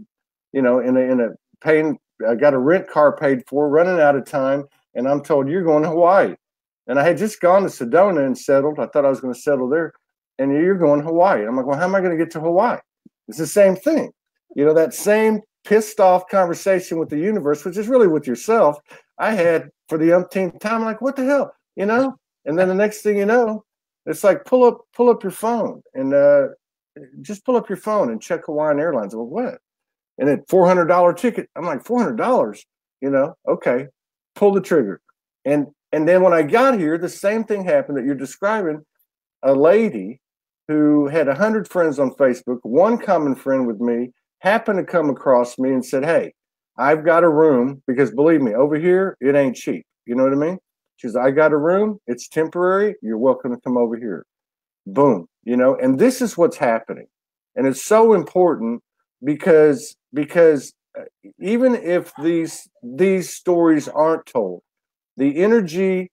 you know, in a paying, I got a rent car paid for, running out of time, and I'm told you're going to Hawaii. And I had just gone to Sedona and settled. I thought I was going to settle there. And you're going to Hawaii. I'm like, well, how am I going to get to Hawaii? It's the same thing. You know, that same pissed off conversation with the universe, which is really with yourself, I had for the umpteenth time. Like, what the hell? You know? And then the next thing you know, it's like, pull up your phone and just pull up your phone and check Hawaiian Airlines. Well, what? And then $400 ticket. I'm like, $400? You know? Okay. Pull the trigger. And then when I got here, the same thing happened that you're describing. A lady who had 100 friends on Facebook, one common friend with me, happened to come across me and said, hey, I've got a room, because believe me, over here, it ain't cheap. You know what I mean? She says, I got a room. It's temporary. You're welcome to come over here. Boom. You know, and this is what's happening. And it's so important because even if these stories aren't told, the energy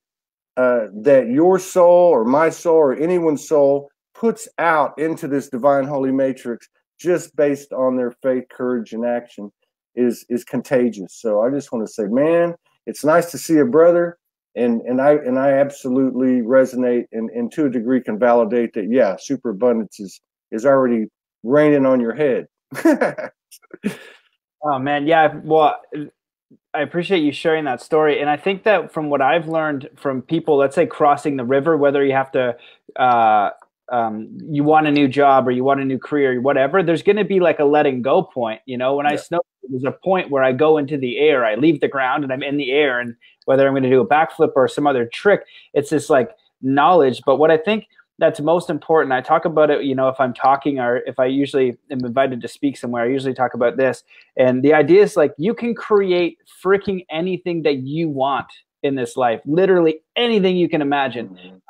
that your soul or my soul or anyone's soul puts out into this divine holy matrix, just based on their faith, courage, and action, is contagious. So I just want to say, man, it's nice to see a brother, and I absolutely resonate, and to a degree can validate that. Yeah, superabundance is already raining on your head. Oh man, yeah. Well, I appreciate you sharing that story. And I think that from what I've learned from people, let's say crossing the river, whether you have to, you want a new job or you want a new career or whatever, there's going to be like a letting go point. You know, when I snowboard, there's a point where I go into the air, I leave the ground and I'm in the air, and whether I'm going to do a backflip or some other trick, it's this like knowledge. But what I think that's most important, I talk about it, you know, if I'm talking or if I usually am invited to speak somewhere, I usually talk about this. And the idea is like, you can create freaking anything that you want in this life, literally anything you can imagine.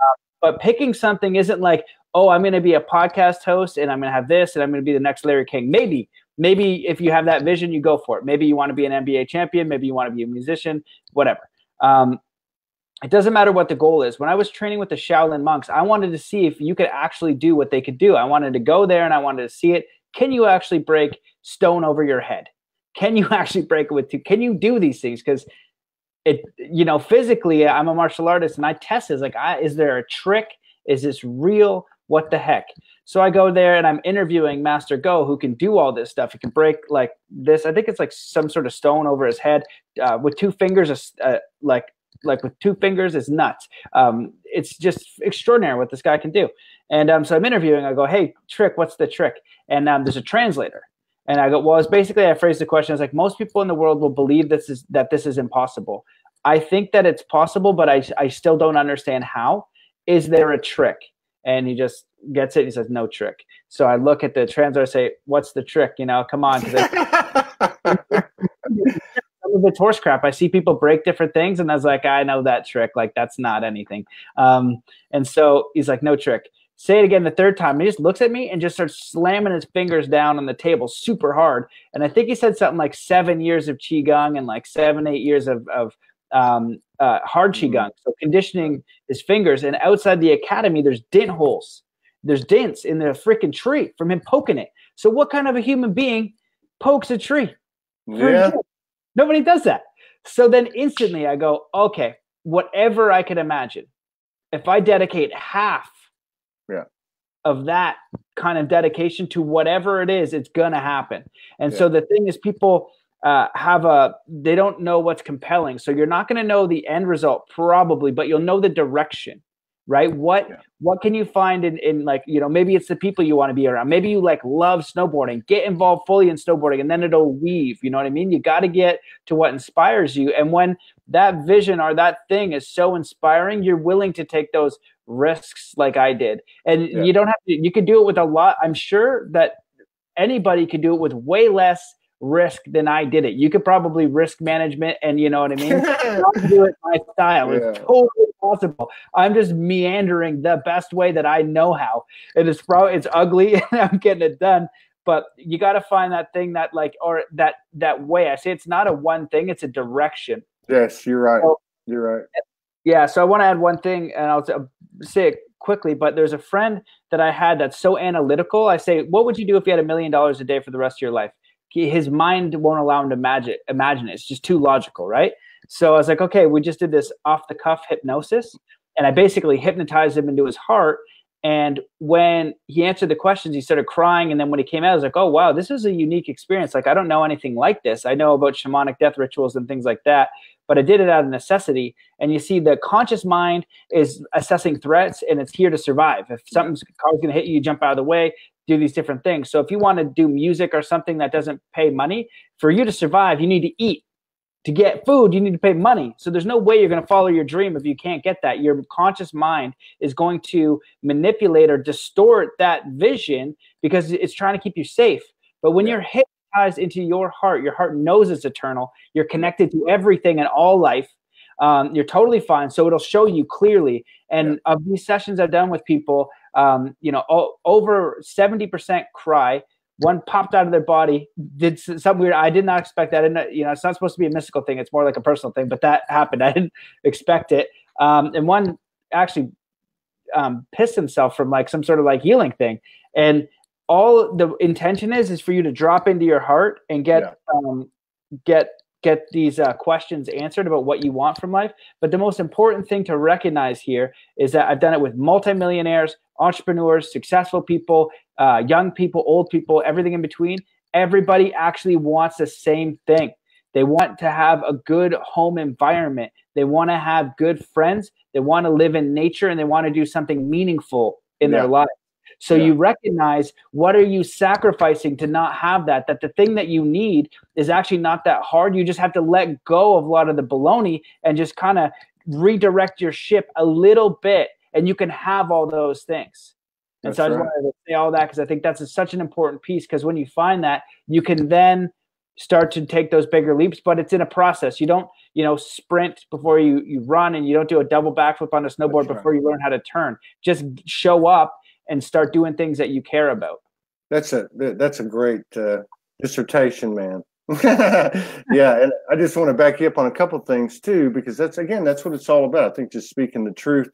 But picking something isn't like, oh, I'm going to be a podcast host and I'm going to have this and I'm going to be the next Larry King. Maybe if you have that vision, you go for it. Maybe you want to be an NBA champion. Maybe you want to be a musician, whatever. It doesn't matter what the goal is. When I was training with the Shaolin monks, I wanted to see if you could actually do what they could do. I wanted to go there and I wanted to see it. Can you actually break stone over your head? Can you actually break it with two? Can you do these things? Because it, you know, physically, I'm a martial artist and I test it. Like, is there a trick? Is this real? What the heck? So I go there and I'm interviewing Master Go, who can do all this stuff. He can break like this. I think it's like some sort of stone over his head with two fingers, like with two fingers is nuts. It's just extraordinary what this guy can do. And so I'm interviewing. I go, hey, trick, what's the trick? And there's a translator. And I go, well, it's basically, I phrased the question as like, most people in the world will believe this is impossible. I think that it's possible, but I still don't understand how. Is there a trick? And he just gets it. He says, no trick. So I look at the translator, say, what's the trick? You know, come on. It's horse crap. I see people break different things, and I was like, I know that trick. Like, that's not anything. And so he's like, no trick. Say it again the third time. And he just looks at me and just starts slamming his fingers down on the table super hard. And I think he said something like 7 years of Qigong and like 7-8 years of hard Qigong. So conditioning his fingers. And outside the academy, there's dent holes. There's dents in the freaking tree from him poking it. So what kind of a human being pokes a tree? Yeah. Nobody does that. So then instantly I go, okay, whatever I can imagine, if I dedicate half of that kind of dedication to whatever it is, it's going to happen. And so the thing is, people they don't know what's compelling. So you're not going to know the end result probably, but you'll know the direction, right? What can you find in like, you know, maybe it's the people you want to be around. Maybe you like love snowboarding, get involved fully in snowboarding, and then it'll weave, you know what I mean? You got to get to what inspires you. And when that vision or that thing is so inspiring, you're willing to take those risks like I did. And you don't have to, you could do it with a lot. I'm sure that anybody could do it with way less risk than I did it. You could probably risk management, and you know what I mean? Do it my style. It's totally possible. I'm just meandering the best way that I know how. And it's ugly and I'm getting it done. But you got to find that thing that like, or that way. I say it's not a one thing, it's a direction. Yes, you're right. So, you're right. Yeah. So I want to add one thing, and I'll say it quickly, but there's a friend that I had that's so analytical. I say, what would you do if you had $1 million a day for the rest of your life? His mind won't allow him to imagine it. It's just too logical, right? So I was like, okay, we just did this off the cuff hypnosis, and I basically hypnotized him into his heart. And when he answered the questions, he started crying. And then when he came out, I was like, oh, wow, this is a unique experience. Like, I don't know anything like this. I know about shamanic death rituals and things like that, but I did it out of necessity. And you see, the conscious mind is assessing threats, and it's here to survive. If something's going to hit you, you jump out of the way, do these different things. So if you want to do music or something that doesn't pay money, for you to survive, you need to eat. To get food, you need to pay money. So there's no way you're going to follow your dream if you can't get that. Your conscious mind is going to manipulate or distort that vision because it's trying to keep you safe. But when you're hypnotized into your heart knows it's eternal. You're connected to everything and all life. You're totally fine. So it'll show you clearly. And of these sessions I've done with people, you know, over 70% cry. One popped out of their body, did something weird. I did not expect that. You know, it's not supposed to be a mystical thing. It's more like a personal thing, but that happened. I didn't expect it. And one actually pissed himself from like some sort of like healing thing. And all the intention is for you to drop into your heart and get these questions answered about what you want from life. But the most important thing to recognize here is that I've done it with multimillionaires, entrepreneurs, successful people, young people, old people, everything in between. Everybody actually wants the same thing. They want to have a good home environment. They want to have good friends. They want to live in nature, and they want to do something meaningful in their life. So you recognize, what are you sacrificing to not have that? That the thing that you need is actually not that hard. You just have to let go of a lot of the baloney and just kind of redirect your ship a little bit, and you can have all those things. And so I just wanted to say all that because I think that's such an important piece, because when you find that, you can then start to take those bigger leaps, but it's in a process. You don't, you know, sprint before you run, and you don't do a double backflip on a snowboard before you learn how to turn. Just show up and start doing things that you care about. That's a great dissertation, man. Yeah, and I just want to back you up on a couple of things too, because that's what it's all about. I think just speaking the truth,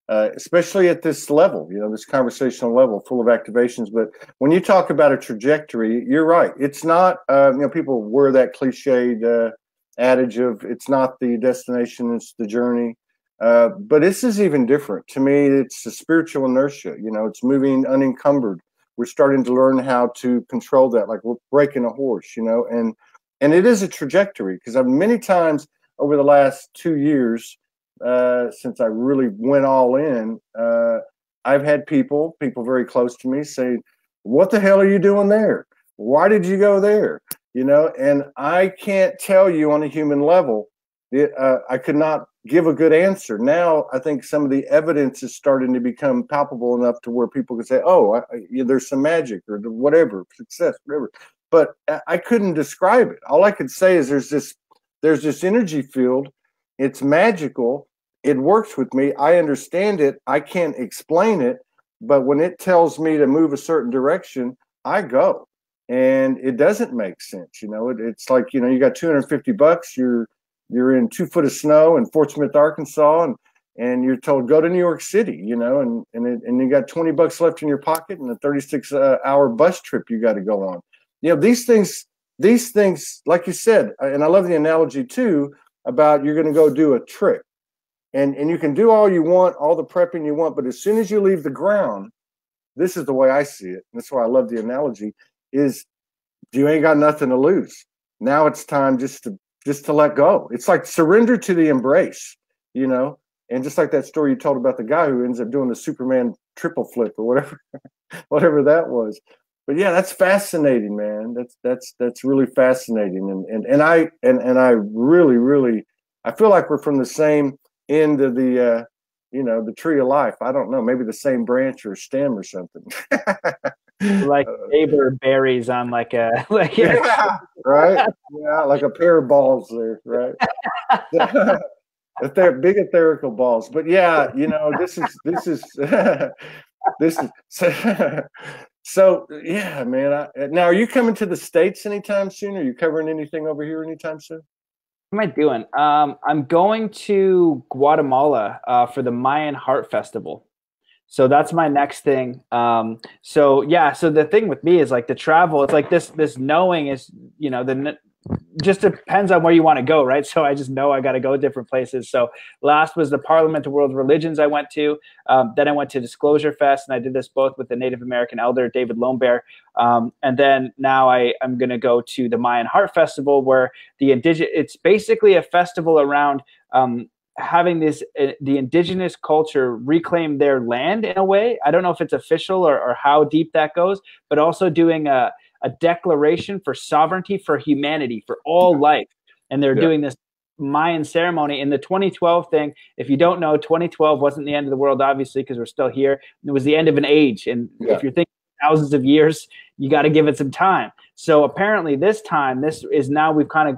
especially at this level, you know, this conversational level full of activations. But when you talk about a trajectory, you're right. It's not, you know, people wear that cliched adage of it's not the destination, it's the journey. But this is even different. To me, it's a spiritual inertia. You know, it's moving unencumbered. We're starting to learn how to control that, like we're breaking a horse, you know, and it is a trajectory, because I've many times over the last 2 years, since I really went all in, I've had people very close to me say, what the hell are you doing there? Why did you go there? You know, and I can't tell you on a human level. I could not give a good answer. Now I think some of the evidence is starting to become palpable enough to where people can say, oh, there's some magic or whatever, success, whatever. But I couldn't describe it. All I could say is there's this energy field. It's magical. It works with me. I understand it. I can't explain it. But when it tells me to move a certain direction, I go. And it doesn't make sense. You know, it's like, you know, you got $250. You're in 2 foot of snow in Fort Smith, Arkansas, and you're told go to New York City, you know, and you got $20 left in your pocket and a 36-hour bus trip you got to go on. You know, these things, like you said, and I love the analogy too about you're going to go do a trick, and you can do all you want, all the prepping you want, but as soon as you leave the ground, this is the way I see it, and that's why I love the analogy, is you ain't got nothing to lose. Now it's time just to let go. It's like surrender to the embrace, you know? And just like that story you told about the guy who ends up doing the Superman triple flip or whatever, whatever that was. But yeah, that's fascinating, man. That's really fascinating. And I really, I feel like we're from the same end of the, you know, the tree of life. I don't know, maybe the same branch or stem or something. Like neighbor berries on like a right, yeah, like a pair of balls there, right? If they're big etherical balls. But yeah, you know, this is so yeah, man. Now, are you coming to the States anytime soon? Are you covering anything over here anytime soon? What am I doing? I'm going to Guatemala for the Mayan Hart Festival. So that's my next thing. So yeah, so the thing with me is like the travel, it's like this knowing is, you know, just depends on where you want to go, right? So I just know I got to go different places. So last was the Parliament of World Religions I went to. Then I went to Disclosure Fest, and I did this both with the Native American elder, David Lone Bear. And then now I'm going to go to the Mayan Hart Festival, where it's basically a festival around having the indigenous culture reclaim their land in a way. I don't know if it's official or how deep that goes, but also doing a declaration for sovereignty for humanity, for all life. And they're doing this Mayan ceremony. In the 2012 thing, if you don't know, 2012 wasn't the end of the world, obviously, because we're still here. It was the end of an age. And if you're thinking thousands of years, you got to give it some time. So apparently this time, this is now we've kind of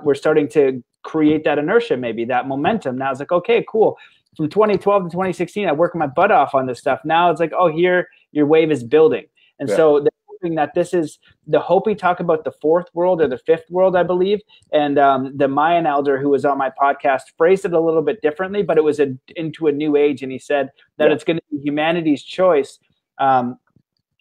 we're starting to create that inertia, maybe that momentum. Now it's like, okay, cool. From 2012 to 2016, I worked my butt off on this stuff. Now it's like, oh, here your wave is building. And so that this is the Hopi talk about the fourth world or the fifth world, I believe. And the Mayan elder who was on my podcast phrased it a little bit differently, but it was into a new age. And he said that it's going to be humanity's choice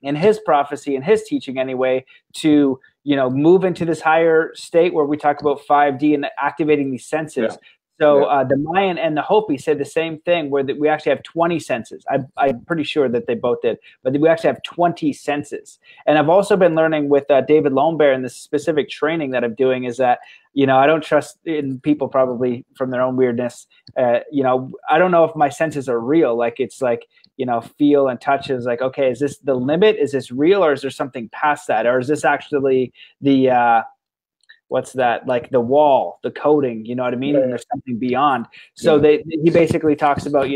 in his prophecy and his teaching anyway, to, move into this higher state where we talk about 5D and activating these senses. So the Mayan and the Hopi said the same thing, where we actually have 20 senses. I'm pretty sure that they both did, but we actually have 20 senses. And I've also been learning with David Lone Bear in this specific training that I'm doing is that, I don't trust in people probably from their own weirdness. I don't know if my senses are real. Like it's like, feel and touch is like, okay, is this the limit? Is this real, or is there something past that? Or is this actually the, what's that, like the wall, the coding, you know what I mean? And there's something beyond. So he basically talks about,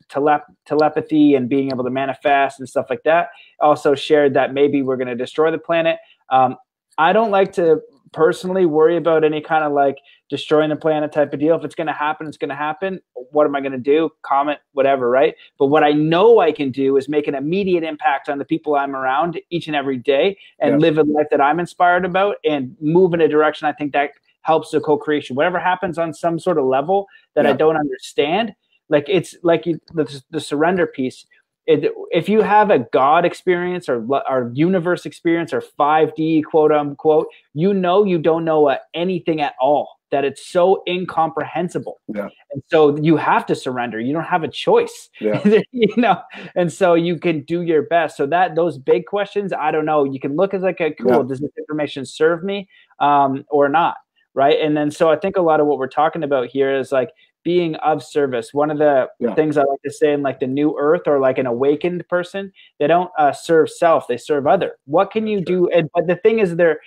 telepathy and being able to manifest and stuff like that. Also shared that maybe we're going to destroy the planet. I don't like to personally worry about any kind of like destroying the planet type of deal. If it's going to happen, it's going to happen. What am I going to do? Comment, whatever, right? But what I know I can do is make an immediate impact on the people I'm around each and every day and live a life that I'm inspired about and move in a direction I think that helps the co-creation. Whatever happens on some sort of level that I don't understand, like it's like the surrender piece. If you have a God experience or universe experience or 5D, quote unquote, you don't know anything at all, that it's so incomprehensible. And so you have to surrender. You don't have a choice, and so you can do your best. So those big questions, I don't know. You can look as like does this information serve me or not? Right. And then, so I think a lot of what we're talking about here is like being of service. One of the things I like to say in like the new earth or like an awakened person, they don't serve self, they serve other. What can you do? But the thing is there's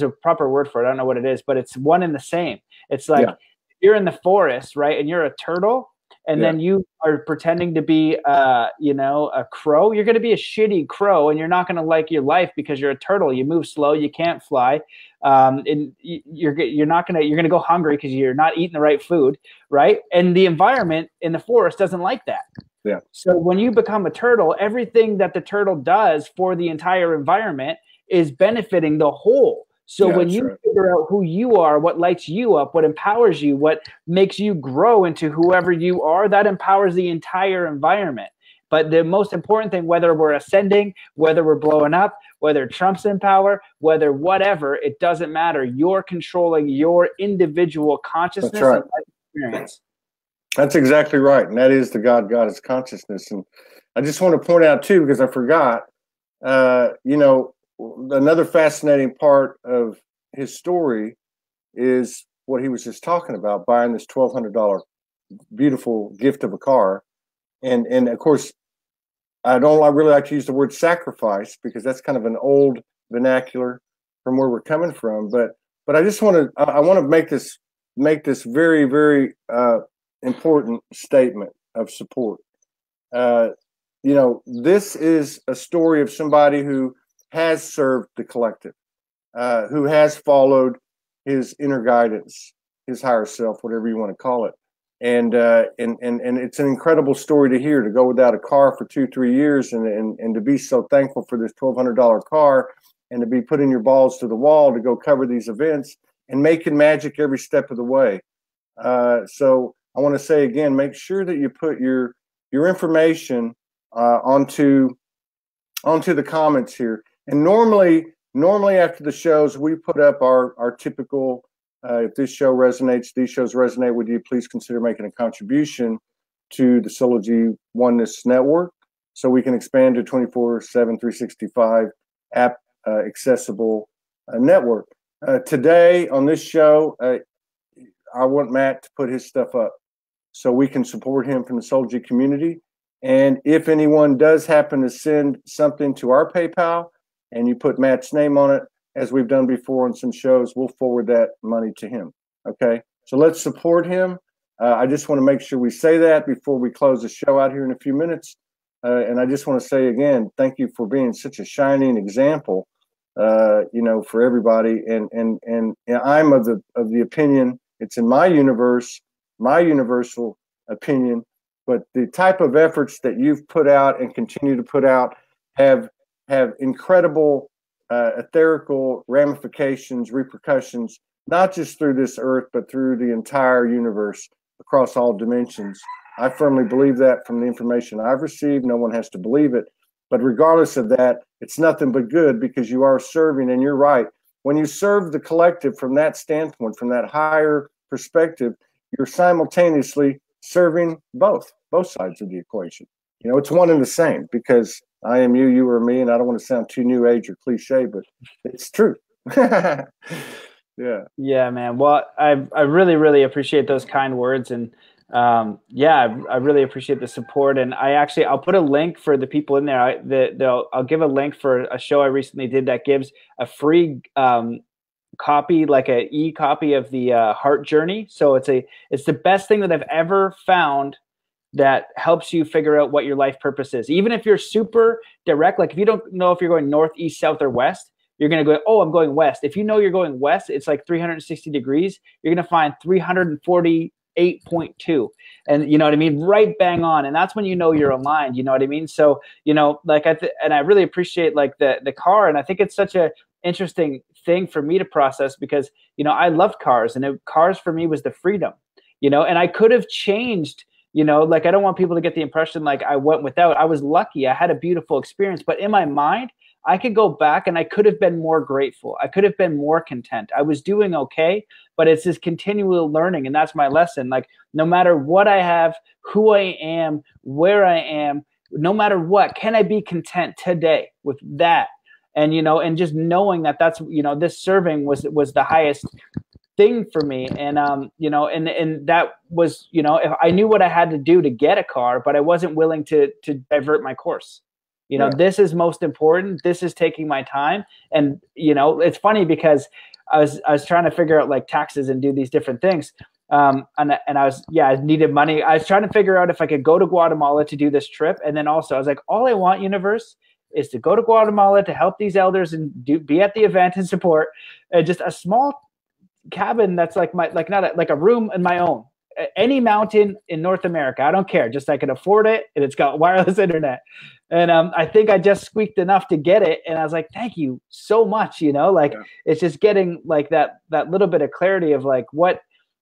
a proper word for it. I don't know what it is, but it's one and the same. It's like you're in the forest, right? And you're a turtle. And then you are pretending to be, a crow. You're going to be a shitty crow, and you're not going to like your life because you're a turtle. You move slow. You can't fly. And you're going to go hungry because you're not eating the right food, right? And the environment in the forest doesn't like that. So when you become a turtle, everything that the turtle does for the entire environment is benefiting the whole. So when you figure out who you are, what lights you up, what empowers you, what makes you grow into whoever you are, that empowers the entire environment. But the most important thing, whether we're ascending, whether we're blowing up, whether Trump's in power, whether whatever, it doesn't matter. You're controlling your individual consciousness and life experience. That's exactly right. And that is the God-Goddess consciousness. And I just want to point out too, because I forgot, another fascinating part of his story is what he was just talking about, buying this $1,200 beautiful gift of a car. And of course, I really like to use the word sacrifice because that's kind of an old vernacular from where we're coming from. But I just want to make this very, very important statement of support. This is a story of somebody who has served the collective, who has followed his inner guidance, his higher self, whatever you want to call it. And it's an incredible story to hear, to go without a car for 2-3 years and to be so thankful for this $1,200 car and to be putting your balls to the wall to go cover these events and making magic every step of the way. So I want to say again, make sure that you put your information onto the comments here. And normally Normally after the shows, we put up our typical, if this show resonates, these shows resonate with you, please consider making a contribution to the Soulogy Oneness Network so we can expand to 24/7, 365 app accessible network. Today on this show, I want Matt to put his stuff up so we can support him from the Soulogy community. And if anyone does happen to send something to our PayPal and you put Matt's name on it, as we've done before on some shows, we'll forward that money to him. Okay, so let's support him. I just want to make sure we say that before we close the show out here in a few minutes. And I just want to say again, thank you for being such a shining example, for everybody. And I'm of the opinion, it's in my universe, my universal opinion, but the type of efforts that you've put out and continue to put out have incredible etherical ramifications, repercussions, not just through this earth, but through the entire universe across all dimensions. I firmly believe that from the information I've received. No one has to believe it. But regardless of that, it's nothing but good because you are serving, and you're right. When you serve the collective from that standpoint, from that higher perspective, you're simultaneously serving both sides of the equation. It's one and the same because I am you, you are me, and I don't want to sound too new age or cliche, but it's true. Yeah. Yeah, man. Well, I really, really appreciate those kind words. And I really appreciate the support. And I'll put a link for the people in there. I'll give a link for a show I recently did that gives a free copy, like an e-copy of the Hart journey. So it's the best thing that I've ever found that helps you figure out what your life purpose is. Even if you're super direct, like if you don't know if you're going north, east, south, or west, you're going to go, oh, I'm going west. If you know you're going west, it's like 360 degrees. You're going to find 348.2. And you know what I mean? Right bang on. And that's when you know you're aligned. You know what I mean? So, like, and I really appreciate like the car. And I think it's such a interesting thing for me to process because, I loved cars, and cars for me was the freedom, and I could have changed, like, I don't want people to get the impression like I went without. I was lucky. I had a beautiful experience, but in my mind, I could go back and I could have been more grateful. I could have been more content. I was doing okay, but it's this continual learning. And that's my lesson. Like, no matter what I have, who I am, where I am, no matter what, can I be content today with that? And, and just knowing that that's, this serving was the highest thing for me. And, and that was, if I knew what I had to do to get a car, but I wasn't willing to divert my course. This is most important. This is taking my time. And, it's funny because I was trying to figure out like taxes and do these different things. And I needed money. I was trying to figure out if I could go to Guatemala to do this trip. And then also I was like, all I want, universe, is to go to Guatemala to help these elders and be at the event and support just a small cabin. That's like not a room in my own. Any mountain in North America, I don't care. Just I can afford it, and it's got wireless internet. And I think I just squeaked enough to get it, and I was like, "Thank you so much." It's just getting like that little bit of clarity of like what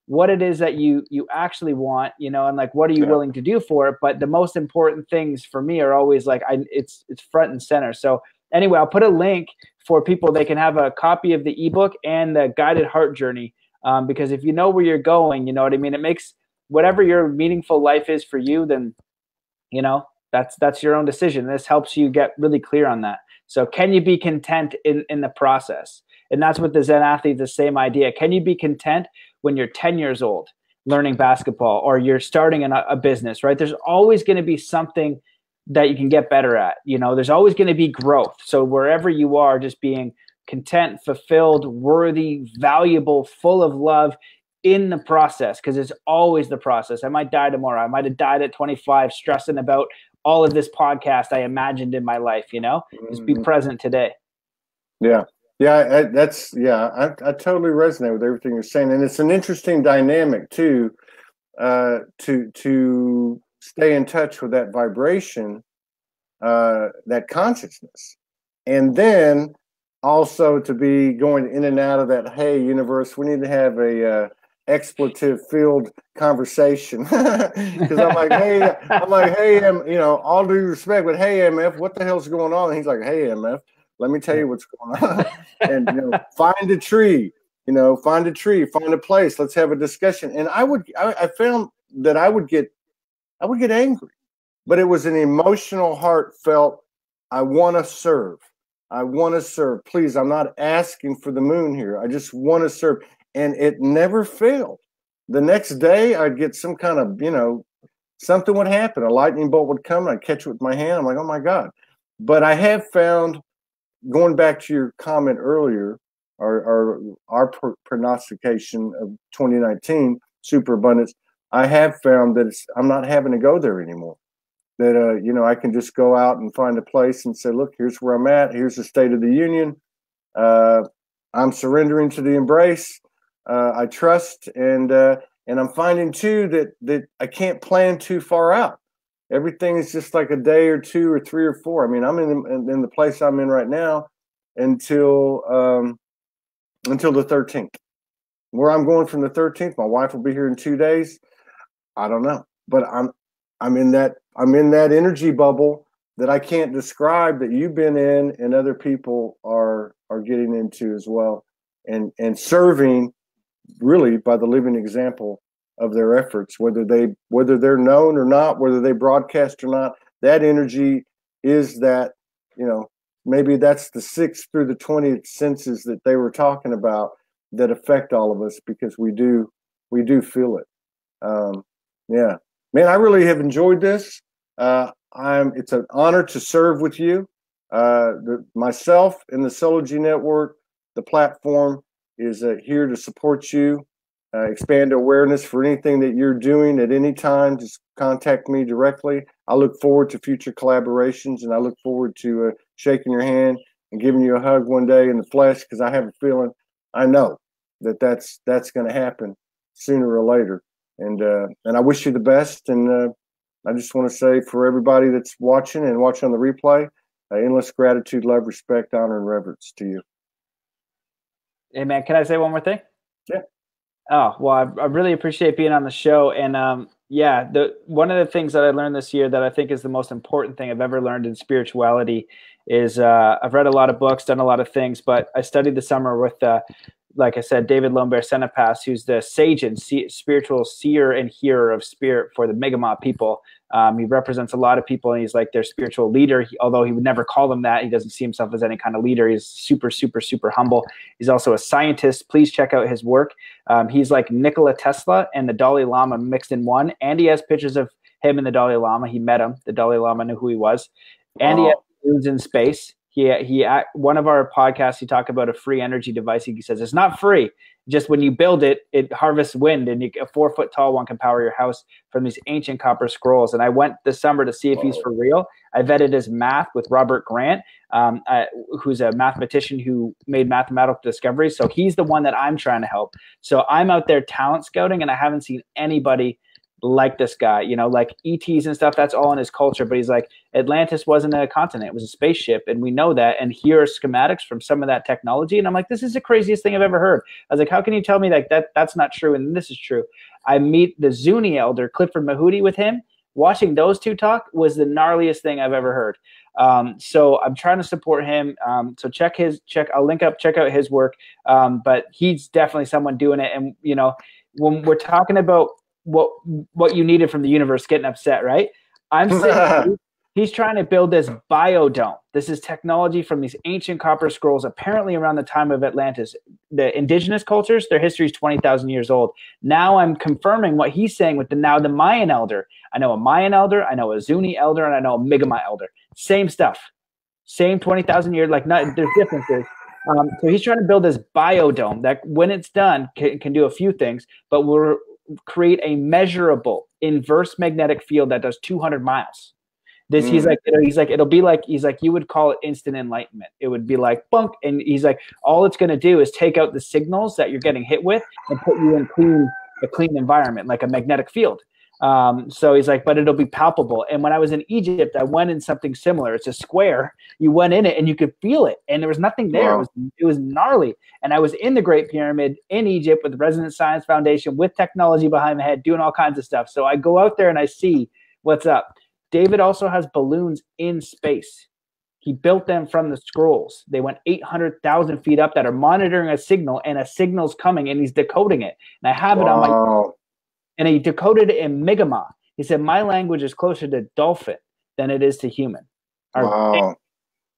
it is that you actually want, and like what are you willing to do for it. But the most important things for me are always like it's front and center. So anyway, I'll put a link for people. They can have a copy of the ebook and the guided heart journey. Because if you know where you're going, you know what I mean? It makes whatever your meaningful life is for you, then, that's your own decision. This helps you get really clear on that. So can you be content in the process? And that's what the Zen Athlete, the same idea. Can you be content when you're 10 years old learning basketball or you're starting a business, right? There's always going to be something that you can get better at. There's always going to be growth. So wherever you are, just being content, fulfilled, worthy, valuable, full of love in the process, because it's always the process. I might die tomorrow. I might have died at 25 stressing about all of this podcast I imagined in my life, just be present today. Yeah. I totally resonate with everything you're saying. And it's an interesting dynamic too, to stay in touch with that vibration, that consciousness. And then also to be going in and out of that, hey, universe, we need to have a expletive filled conversation. Because I'm like, hey, all due respect, but hey, MF, what the hell's going on? And he's like, hey, MF, Let me tell you what's going on. And, find a tree, find a place. Let's have a discussion. And I found that I would get angry, but it was an emotional, heartfelt, I want to serve. I want to serve. Please, I'm not asking for the moon here. I just want to serve. And it never failed. The next day I'd get some kind of, something would happen. A lightning bolt would come and I'd catch it with my hand. I'm like, oh my God. But I have found, going back to your comment earlier, our prognostication of 2019 superabundance, I have found that I'm not having to go there anymore. That I can just go out and find a place and say, look, here's where I'm at. Here's the State of the Union. I'm surrendering to the embrace. I trust, and I'm finding too that I can't plan too far out. Everything is just like a day or two or three or four. I mean, I'm in the place I'm in right now until the 13th. Where I'm going from the 13th, my wife will be here in 2 days. I don't know, but I'm in that energy bubble that I can't describe, that you've been in and other people are getting into as well, and serving really by the living example of their efforts, whether they're known or not, whether they broadcast or not. That energy is that, maybe that's the 6th through the 20th senses that they were talking about that affect all of us, because we do feel it. Yeah, man, I really have enjoyed this. It's an honor to serve with you. Myself and the Soulogy Network, the platform is here to support you, expand awareness for anything that you're doing at any time. Just contact me directly. I look forward to future collaborations, and I look forward to shaking your hand and giving you a hug one day in the flesh, because I have a feeling, I know that's going to happen sooner or later. And I wish you the best. And I just want to say, for everybody that's watching and watching on the replay, endless gratitude, love, respect, honor, and reverence to you. Hey, man, can I say one more thing? Yeah. Oh, well, I really appreciate being on the show. And one of the things that I learned this year that I think is the most important thing I've ever learned in spirituality is I've read a lot of books, done a lot of things, but I studied the summer with, like I said, David Lomber Senepas, who's the sage and spiritual seer and hearer of spirit for the Mi'kmaq people. He represents a lot of people, and he's like their spiritual leader. Although he would never call them that, he doesn't see himself as any kind of leader. He's super, super, super humble. He's also a scientist. Please check out his work. He's like Nikola Tesla and the Dalai Lama mixed in one. And he has pictures of him and the Dalai Lama. He met him. The Dalai Lama knew who he was. And he has balloons in space. One of our podcasts, he talked about a free energy device. He says it's not free. Just when you build it, it harvests wind, and a 4-foot tall one can power your house from these ancient copper scrolls. And I went this summer to see if he's for real. I vetted his math with Robert Grant, who's a mathematician who made mathematical discoveries. So he's the one that I'm trying to help. So I'm out there talent scouting, and I haven't seen anybody like this guy, like ETs and stuff. That's all in his culture. But he's like, Atlantis wasn't a continent, it was a spaceship, and we know that. And here are schematics from some of that technology. And I'm like, this is the craziest thing I've ever heard. I was like, how can you tell me that's not true and this is true? I meet the Zuni elder Clifford Mahudi with him. Watching those two talk was the gnarliest thing I've ever heard. So I'm trying to support him. So I'll link up, check out his work. But he's definitely someone doing it. And when we're talking about what you needed from the universe getting upset, right? I'm saying he's trying to build this biodome. This is technology from these ancient copper scrolls, apparently around the time of Atlantis. The indigenous cultures, their history is 20,000 years old. Now I'm confirming what he's saying with the Mayan elder. I know a Mayan elder, I know a Zuni elder, and I know a Mi'kmaq elder. Same stuff. Same 20,000 years, there's differences. So he's trying to build this biodome that, when it's done, can do a few things, but we're create a measurable inverse magnetic field that does 200 miles. He's like, it'll be like, you would call it instant enlightenment. It would be like bunk. And he's like, all it's going to do is take out the signals that you're getting hit with and put you in a clean environment, like a magnetic field. So he's like, but it'll be palpable. And when I was in Egypt, I went in something similar. It's a square. You went in it and you could feel it, and there was nothing there. Wow. It was gnarly. And I was in the Great Pyramid in Egypt with the Resonance Science Foundation, with technology behind my head, doing all kinds of stuff. So I go out there and I see what's up. David also has balloons in space. He built them from the scrolls. They went 800,000 feet up that are monitoring a signal, and a signal's coming, and he's decoding it. And I have it on my, and he decoded it in Mi'kmaq. He said, my language is closer to dolphin than it is to human. Wow.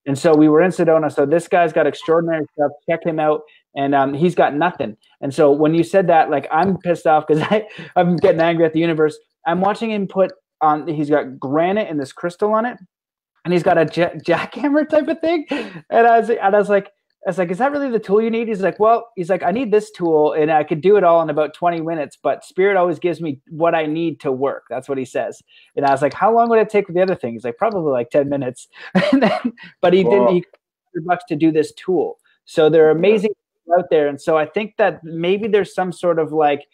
And so we were in Sedona. So this guy's got extraordinary stuff. Check him out. And he's got nothing. And so when you said that, like, I'm pissed off because I'm getting angry at the universe. I'm watching him put on, he's got granite and this crystal on it. And he's got a jackhammer type of thing. And I was like, is that really the tool you need? He's like, well, I need this tool and I could do it all in about 20 minutes, but Spirit always gives me what I need to work. That's what he says. And I was like, how long would it take with the other thing? He's like, probably like 10 minutes. But he got $100 to do this tool. So they're amazing out there. And so I think that maybe there's some sort of like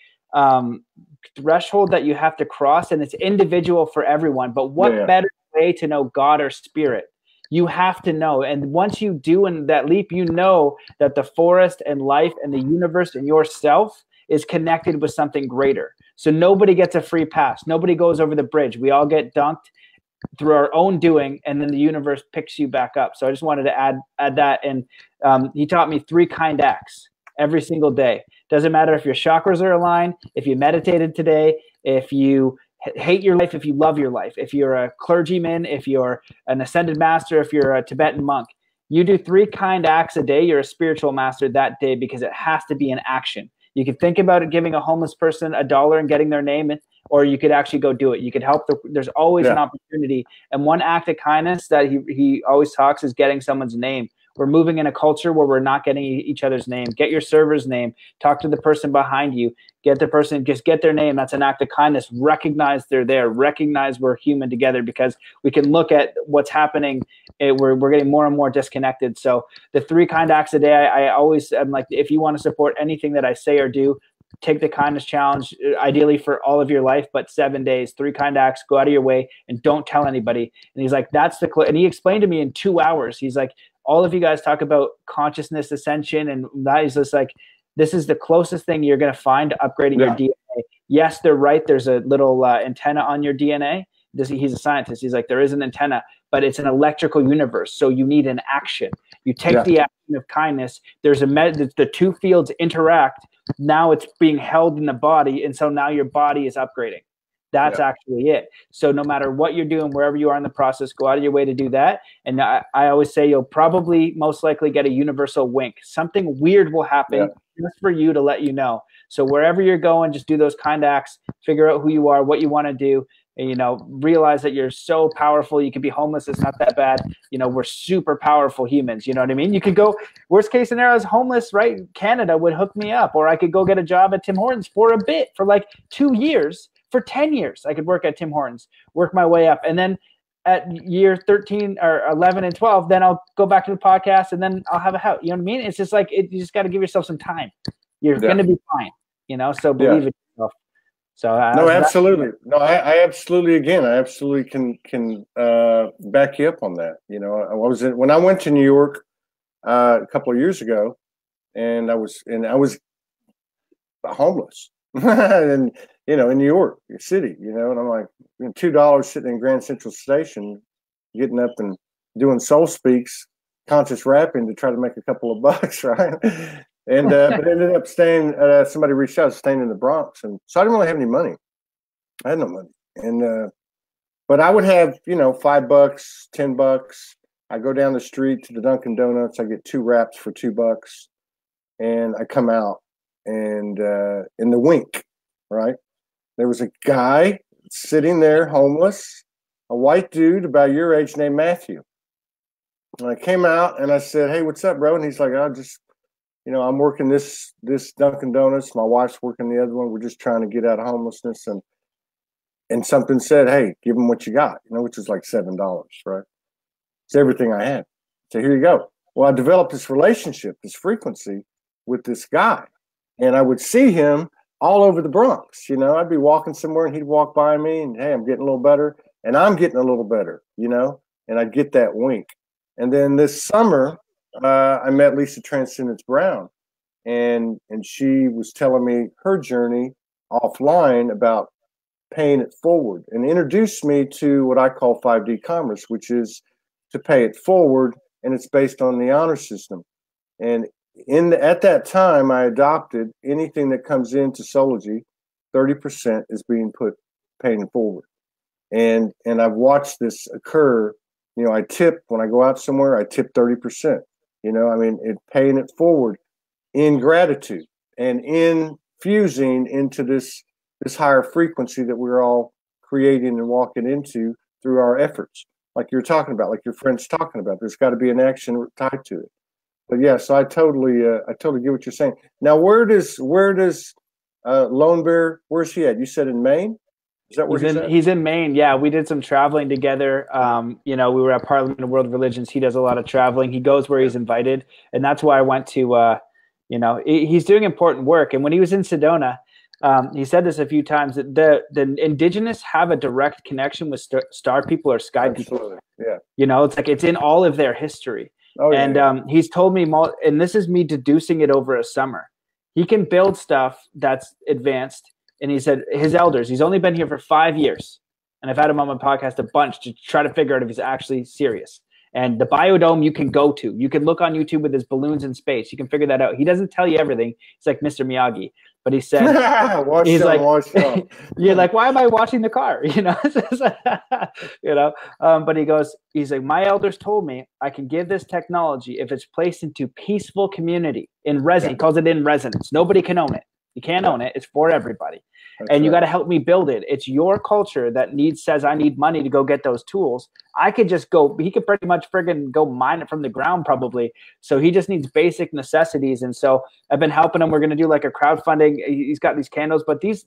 threshold that you have to cross, and it's individual for everyone. But what better way to know God or Spirit? You have to know. And once you do in that leap, you know that the forest and life and the universe and yourself is connected with something greater. So nobody gets a free pass. Nobody goes over the bridge. We all get dunked through our own doing, and then the universe picks you back up. So I just wanted to add that. And he taught me 3 kind acts every single day. Doesn't matter if your chakras are aligned, if you meditated today, if you hate your life, if you love your life, if you're a clergyman, if you're an ascended master, if you're a Tibetan monk, you do 3 kind acts a day. You're a spiritual master that day, because it has to be an action. You could think about it, giving a homeless person $1 and getting their name, or you could actually go do it. You could help. There's always an opportunity. And one act of kindness that he always talks is getting someone's name. We're moving in a culture where we're not getting each other's name. Get your server's name. Talk to the person behind you. Get the person, just get their name. That's an act of kindness. Recognize they're there. Recognize we're human together, because we can look at what's happening. We're getting more and more disconnected. So the 3 kind acts a day, I'm like, if you want to support anything that I say or do, take the kindness challenge, ideally for all of your life, but 7 days, 3 kind acts, go out of your way and don't tell anybody. And he's like, that's the, and he explained to me in 2 hours. He's like, all of you guys talk about consciousness ascension, and that is just like, this is the closest thing you're going to find to upgrading your DNA. Yes, they're right. There's a little antenna on your DNA. He's a scientist. He's like, there is an antenna, but it's an electrical universe. So you need an action. You take the action of kindness. There's the 2 fields interact. Now it's being held in the body. And so now your body is upgrading. That's actually it. So no matter what you're doing, wherever you are in the process, go out of your way to do that. And I always say you'll probably most likely get a universal wink. Something weird will happen just for you to let you know. So wherever you're going, just do those kind acts, figure out who you are, what you want to do, and, realize that you're so powerful. You could be homeless. It's not that bad. We're super powerful humans. You know what I mean? You could go, worst case scenario is homeless, right? Canada would hook me up, or I could go get a job at Tim Hortons for a bit, for like 2 years. For 10 years, I could work at Tim Hortons, work my way up. And then at year 13 or 11 and 12, then I'll go back to the podcast, and then I'll have a house. You know what I mean? It's just like, you just got to give yourself some time. You're going to be fine, so believe in yourself. So no, absolutely. No, I absolutely, again, I absolutely can back you up on that. When I went to New York a couple of years ago, and I was homeless. And in New York City, and I'm like, $2 sitting in Grand Central Station, getting up and doing SOULSPEAKS conscious rapping to try to make a couple of bucks, right? And but ended up staying. Somebody reached out, staying in the Bronx, and so I didn't really have any money. I had no money, and but I would have $5, $10. I go down the street to the Dunkin' Donuts. I get 2 wraps for $2, and I come out. And in the wink, right, there was a guy sitting there, homeless, a white dude about your age named Matthew. And I came out and I said, "Hey, what's up, bro?" And he's like, "I just, I'm working this Dunkin' Donuts. My wife's working the other one. We're just trying to get out of homelessness." And something said, "Hey, give him what you got," which was like $7, right? It's everything I had. So here you go. Well, I developed this relationship, this frequency with this guy. And I would see him all over the Bronx. I'd be walking somewhere and he'd walk by me and, hey, I'm getting a little better. And I'm getting a little better, and I'd get that wink. And then this summer, I met Lisa Transcendence Brown, and she was telling me her journey offline about paying it forward, and introduced me to what I call 5D commerce, which is to pay it forward, and it's based on the honor system. And at that time, I adopted anything that comes into Soulogy, 30% is being paying forward. And I've watched this occur. You know, I tip when I go out somewhere, I tip 30%. You know, I mean, paying it forward in gratitude and infusing into this higher frequency that we're all creating and walking into through our efforts. Like you're talking about, like your friend's talking about, there's got to be an action tied to it. But yeah, so I totally get what you're saying. Now, where does Lone Bear? Where's he at? You said in Maine. Is that where he's at? He's in Maine. Yeah, we did some traveling together. You know, we were at Parliament of World Religions. He does a lot of traveling. He goes where he's invited, and that's why I went to. You know, he's doing important work. And when he was in Sedona, he said this a few times that the indigenous have a direct connection with star people or sky people. Yeah. You know, it's like it's in all of their history. Oh, yeah, and he's told me, and this is me deducing it over a summer. He can build stuff that's advanced. And he said his elders, he's only been here for 5 years. And I've had him on my podcast a bunch to try to figure out if he's actually serious. And the biodome you can go to. You can look on YouTube with his balloons in space. You can figure that out. He doesn't tell you everything. He's like Mr. Miyagi. But he said, you're like, why am I watching the car? You know, you know. But he's like, my elders told me I can give this technology if it's placed into peaceful community in resonance. He calls it in resonance. Nobody can own it. You can't own it. It's for everybody. And you got to help me build it. It's your culture that says I need money to go get those tools. I could just go, he could pretty much friggin' go mine it from the ground probably. So he just needs basic necessities. And so I've been helping him. We're going to do like a crowdfunding. He's got these candles, but this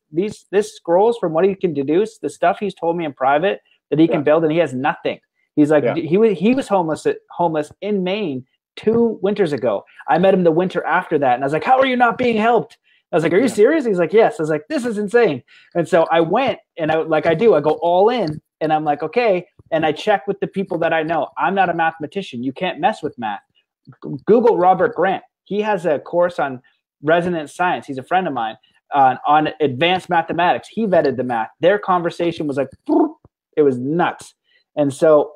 scrolls from what he can deduce, the stuff he's told me in private that he can build, and he has nothing. He's like, he was homeless in Maine 2 winters ago. I met him the winter after that. And I was like, how are you not being helped? I was like, are you serious? He's like, yes. I was like, this is insane. And so I went and I go all in and I'm like, okay. And I check with the people that I know. I'm not a mathematician. You can't mess with math. Google Robert Grant. He has a course on resonance science. He's a friend of mine on advanced mathematics. He vetted the math. Their conversation was like, it was nuts. And so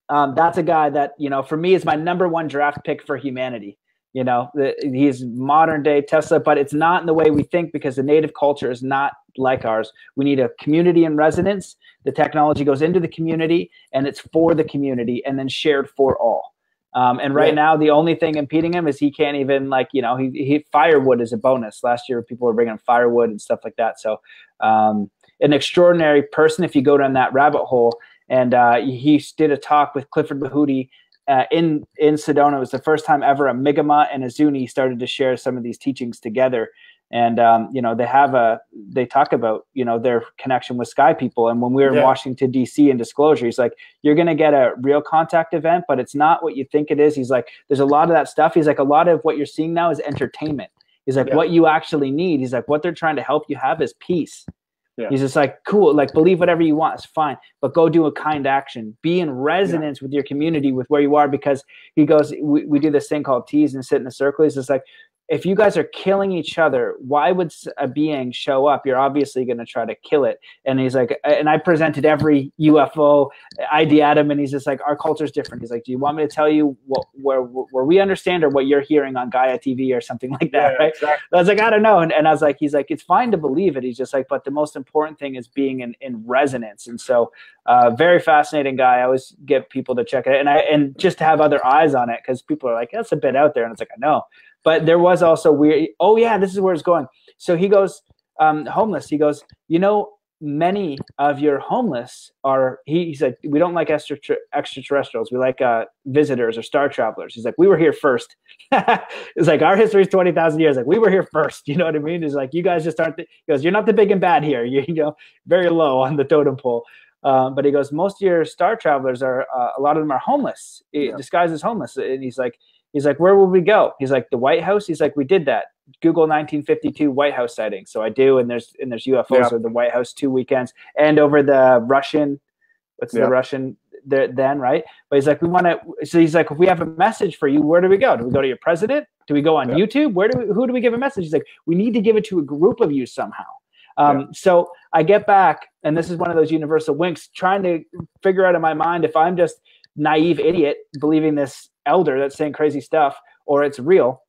that's a guy that, you know, for me is my #1 draft pick for humanity. You know, he's modern day Tesla, but it's not in the way we think because the native culture is not like ours. We need a community in resonance. The technology goes into the community and it's for the community and then shared for all. And right now, the only thing impeding him is he can't even he firewood is a bonus. Last year, people were bringing firewood and stuff like that. So an extraordinary person, if you go down that rabbit hole. And he did a talk with Clifford Lahudi in Sedona. It was the first time ever a Mi'kmaq and a Zuni started to share some of these teachings together. And, they talk about, their connection with sky people. And when we were in Washington, D.C. in Disclosure, he's like, you're going to get a real contact event, but it's not what you think it is. He's like, there's a lot of that stuff. He's like, a lot of what you're seeing now is entertainment. He's like, what you actually need. He's like, what they're trying to help you have is peace. Yeah. He's just like, cool, like believe whatever you want, it's fine, but go do a kind action. Be in resonance with your community, with where you are, because he goes, we do this thing called tease and sit in a circle. He's just like, if you guys are killing each other, why would a being show up? You're obviously going to try to kill it. And he's like, and I presented every UFO ID at him, and he's just like, our culture is different. He's like, do you want me to tell you where we understand or what you're hearing on Gaia TV or something like that? Right? Exactly. I was like, I don't know. And I was like, he's like, it's fine to believe it. He's just like, but the most important thing is being in resonance. And so very fascinating guy. I always get people to check it out. And just to have other eyes on it, because people are like, that's a bit out there. And it's like, I know. But there was also weird. Oh yeah, this is where it's going. So he goes, homeless. He goes, many of your homeless are. He's like, we don't like extraterrestrials. We like visitors or star travelers. He's like, we were here first. It's like our history is 20,000 years. Like we were here first. You know what I mean? He's like, you guys just aren't. He goes, you're not the big and bad here. You very low on the totem pole. But he goes, most of your star travelers are. A lot of them are homeless, disguised as homeless. And he's like, where will we go? He's like, the White House. He's like, we did that. Google 1952 White House sighting. So I do, and there's UFOs of the White House 2 weekends, and over the Russian, the Russian then, right? But he's like, we want to. So he's like, if we have a message for you, where do we go? Do we go to your president? Do we go on YouTube? Who do we give a message? He's like, we need to give it to a group of you somehow. So I get back, and this is one of those universal winks, trying to figure out in my mind if I'm just naive idiot believing this elder that's saying crazy stuff, or it's real.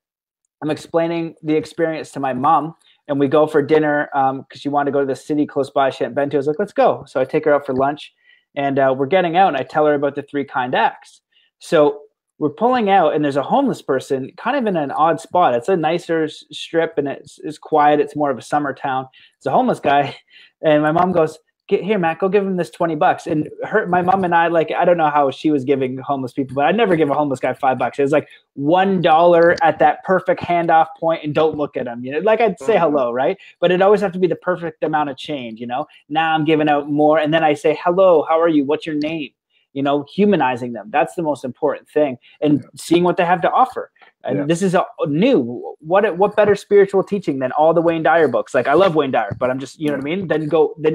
I'm explaining the experience to my mom, and we go for dinner because she wanted to go to the city close by. She hadn't been to. I was like, let's go. So I take her out for lunch, and we're getting out, and I tell her about the 3 kind acts. So we're pulling out, and there's a homeless person kind of in an odd spot. It's a nicer strip, and it's quiet. It's more of a summer town. It's a homeless guy, and my mom goes, here, Matt, go give him this $20. And my mom and I, like, I don't know how she was giving homeless people, but I'd never give a homeless guy $5. It was like $1 at that perfect handoff point, and don't look at him. You know, like I'd say hello, right? But it'd always have to be the perfect amount of change. You know, now I'm giving out more, and then I say, hello, how are you? What's your name? You know, humanizing them. That's the most important thing, and seeing what they have to offer. And this is new. What better spiritual teaching than all the Wayne Dyer books? Like, I love Wayne Then but I'm just, you know what I mean? Then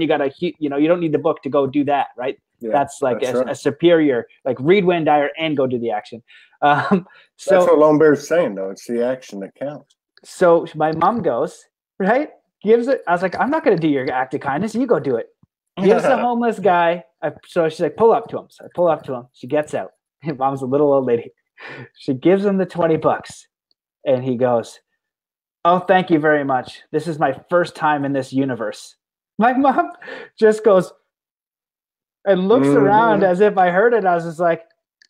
you gotta, you know, you don't need the book to go do that, right? Yeah, that's like a superior, like, read Wayne Dyer and go do the action. So that's what Lone Bear's saying, though. It's the action that counts. So my mom goes, right? Gives it. I was like, I'm not gonna do your act of kindness. You go do it. Gives the homeless guy. So she's like, pull up to him. So I pull up to him. She gets out. Mom's a little old lady. She gives him the $20, and he goes, oh, thank you very much. This is my first time in this universe. My mom just goes and looks around as if I heard it. I was just like,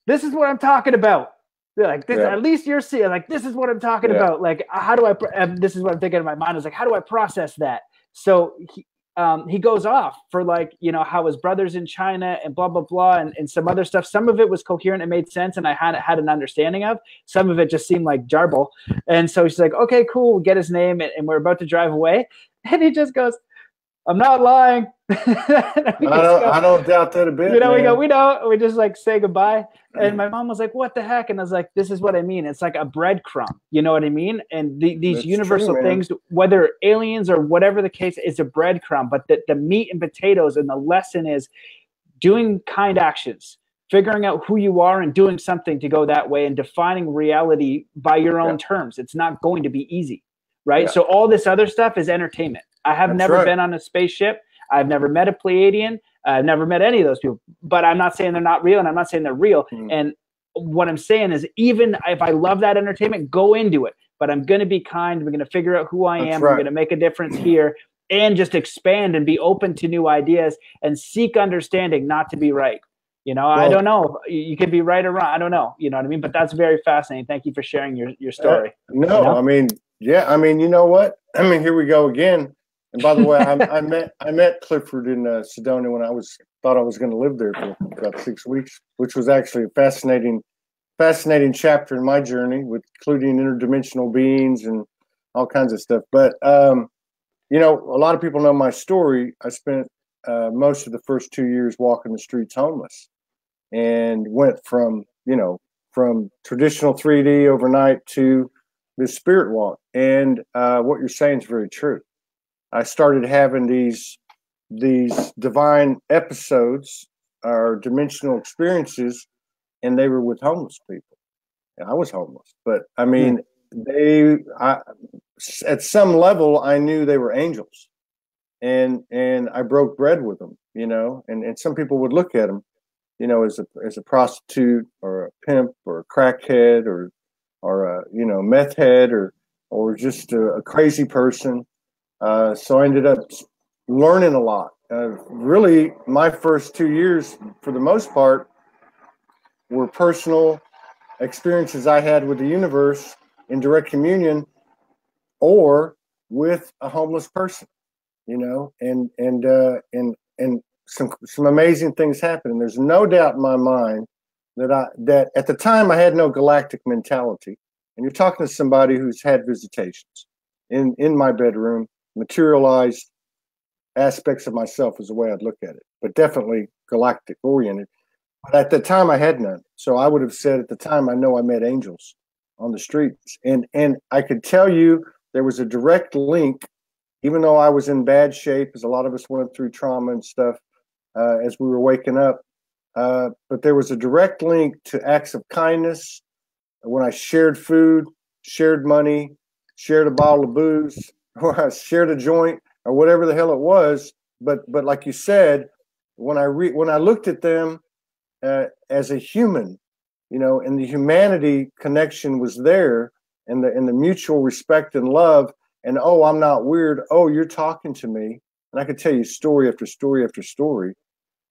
this is what I'm talking about. Like, this, at least you're seeing, like, this is what I'm talking about. Like, how do I, this is what I'm thinking in my mind. I was like, how do I process that? So he goes off for, like, you know, how his brother's in China and blah, blah, blah, and some other stuff. Some of it was coherent and made sense, and I had an understanding of. Some of it just seemed like jarble. And so she's like, okay, cool, we'll get his name, and we're about to drive away. And he just goes, I'm not lying. I don't doubt that a bit. You know, we just, like, say goodbye. And my mom was like, what the heck? And I was like, this is what I mean. It's like a breadcrumb. You know what I mean? And these That's universal things, whether aliens or whatever the case, it's a breadcrumb. But the meat and potatoes, and the lesson is doing kind actions, figuring out who you are and doing something to go that way, and defining reality by your own terms. It's not going to be easy, right? So all this other stuff is entertainment. I have never been on a spaceship. I've never met a Pleiadian. I've never met any of those people. But I'm not saying they're not real, and I'm not saying they're real. And what I'm saying is, even if I love that entertainment, go into it. But I'm going to be kind. We're going to figure out who I am. I'm going to make a difference here, and just expand and be open to new ideas and seek understanding, not to be right. You know, I don't know. You could be right or wrong. I don't know. You know what I mean? But that's very fascinating. Thank you for sharing your story. No, you know? I mean, yeah. I mean, you know what? I mean, here we go again. And by the way, I met Clifford in Sedona when I thought I was going to live there for about 6 weeks, which was actually a fascinating chapter in my journey, with including interdimensional beings and all kinds of stuff. But you know, a lot of people know my story. I spent most of the first 2 years walking the streets homeless, and went from traditional 3D overnight to the spirit walk. And what you're saying is very true. I started having these divine episodes or dimensional experiences, and they were with homeless people. And I was homeless, but I mean, at some level, I knew they were angels, and I broke bread with them, you know. And some people would look at them, you know, as a prostitute or a pimp or a crackhead or a meth head or just a crazy person. So I ended up learning a lot. Really, my first 2 years, for the most part, were personal experiences I had with the universe in direct communion, or with a homeless person, you know, and some amazing things happened. And there's no doubt in my mind that at the time I had no galactic mentality. And you're talking to somebody who's had visitations in my bedroom. Materialized aspects of myself is the way I'd look at it, but definitely galactic oriented. But at the time I had none. So I would have said at the time, I know I met angels on the streets. And I could tell you there was a direct link, even though I was in bad shape, as a lot of us went through trauma and stuff as we were waking up. But there was a direct link to acts of kindness. When I shared food, shared money, shared a bottle of booze, or I shared a joint, or whatever the hell it was. But like you said, when I looked at them, as a human, and the humanity connection was there, and the mutual respect and love, and oh, I'm not weird. Oh, you're talking to me, and I could tell you story after story after story.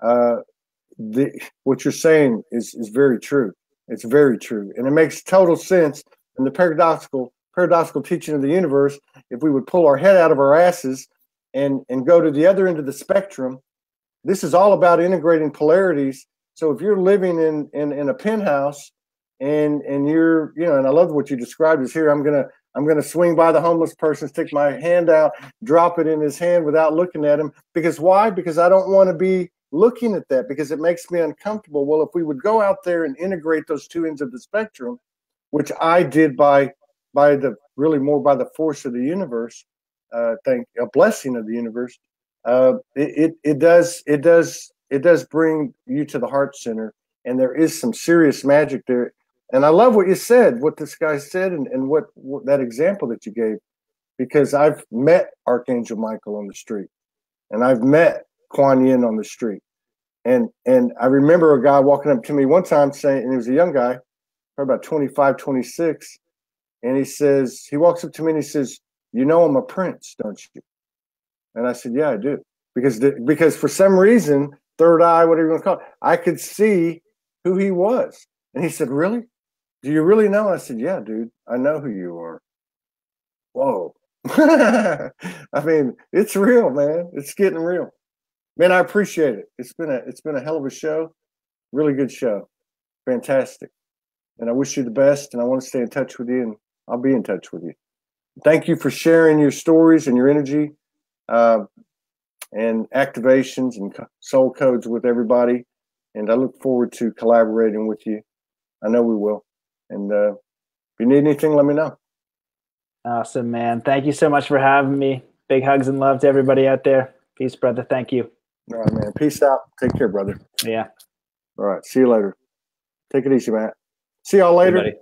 What you're saying is very true. It's very true, and it makes total sense. In the paradoxical teaching of the universe, if we would pull our head out of our asses and go to the other end of the spectrum, this is all about integrating polarities. So if you're living in a penthouse and you're, and I love what you described as here, I'm gonna swing by the homeless person, stick my hand out, drop it in his hand without looking at him. Because why? Because I don't want to be looking at that, because it makes me uncomfortable. Well, if we would go out there and integrate those two ends of the spectrum, which I did by the force of the universe, a blessing of the universe, it does bring you to the heart center, and there is some serious magic there. And I love what you said, what this guy said, and what that example that you gave, because I've met Archangel Michael on the street, and I've met Kuan Yin on the street, and I remember a guy walking up to me one time saying, and he was a young guy, probably about 25, 26, and he walks up to me and he says, I'm a prince, don't you? And I said, yeah, I do. Because for some reason, third eye, whatever you want to call it, I could see who he was. And he said, really? Do you really know? I said, yeah, dude, I know who you are. Whoa. I mean, it's real, man. It's getting real. Man, I appreciate it. It's been a hell of a show. Really good show. Fantastic. And I wish you the best, and I want to stay in touch with you, and I'll be in touch with you. Thank you for sharing your stories and your energy and activations and soul codes with everybody. And I look forward to collaborating with you. I know we will. And if you need anything, let me know. Awesome, man. Thank you so much for having me. Big hugs and love to everybody out there. Peace, brother. Thank you. All right, man. Peace out. Take care, brother. Yeah. All right. See you later. Take it easy, Matt. See y'all later.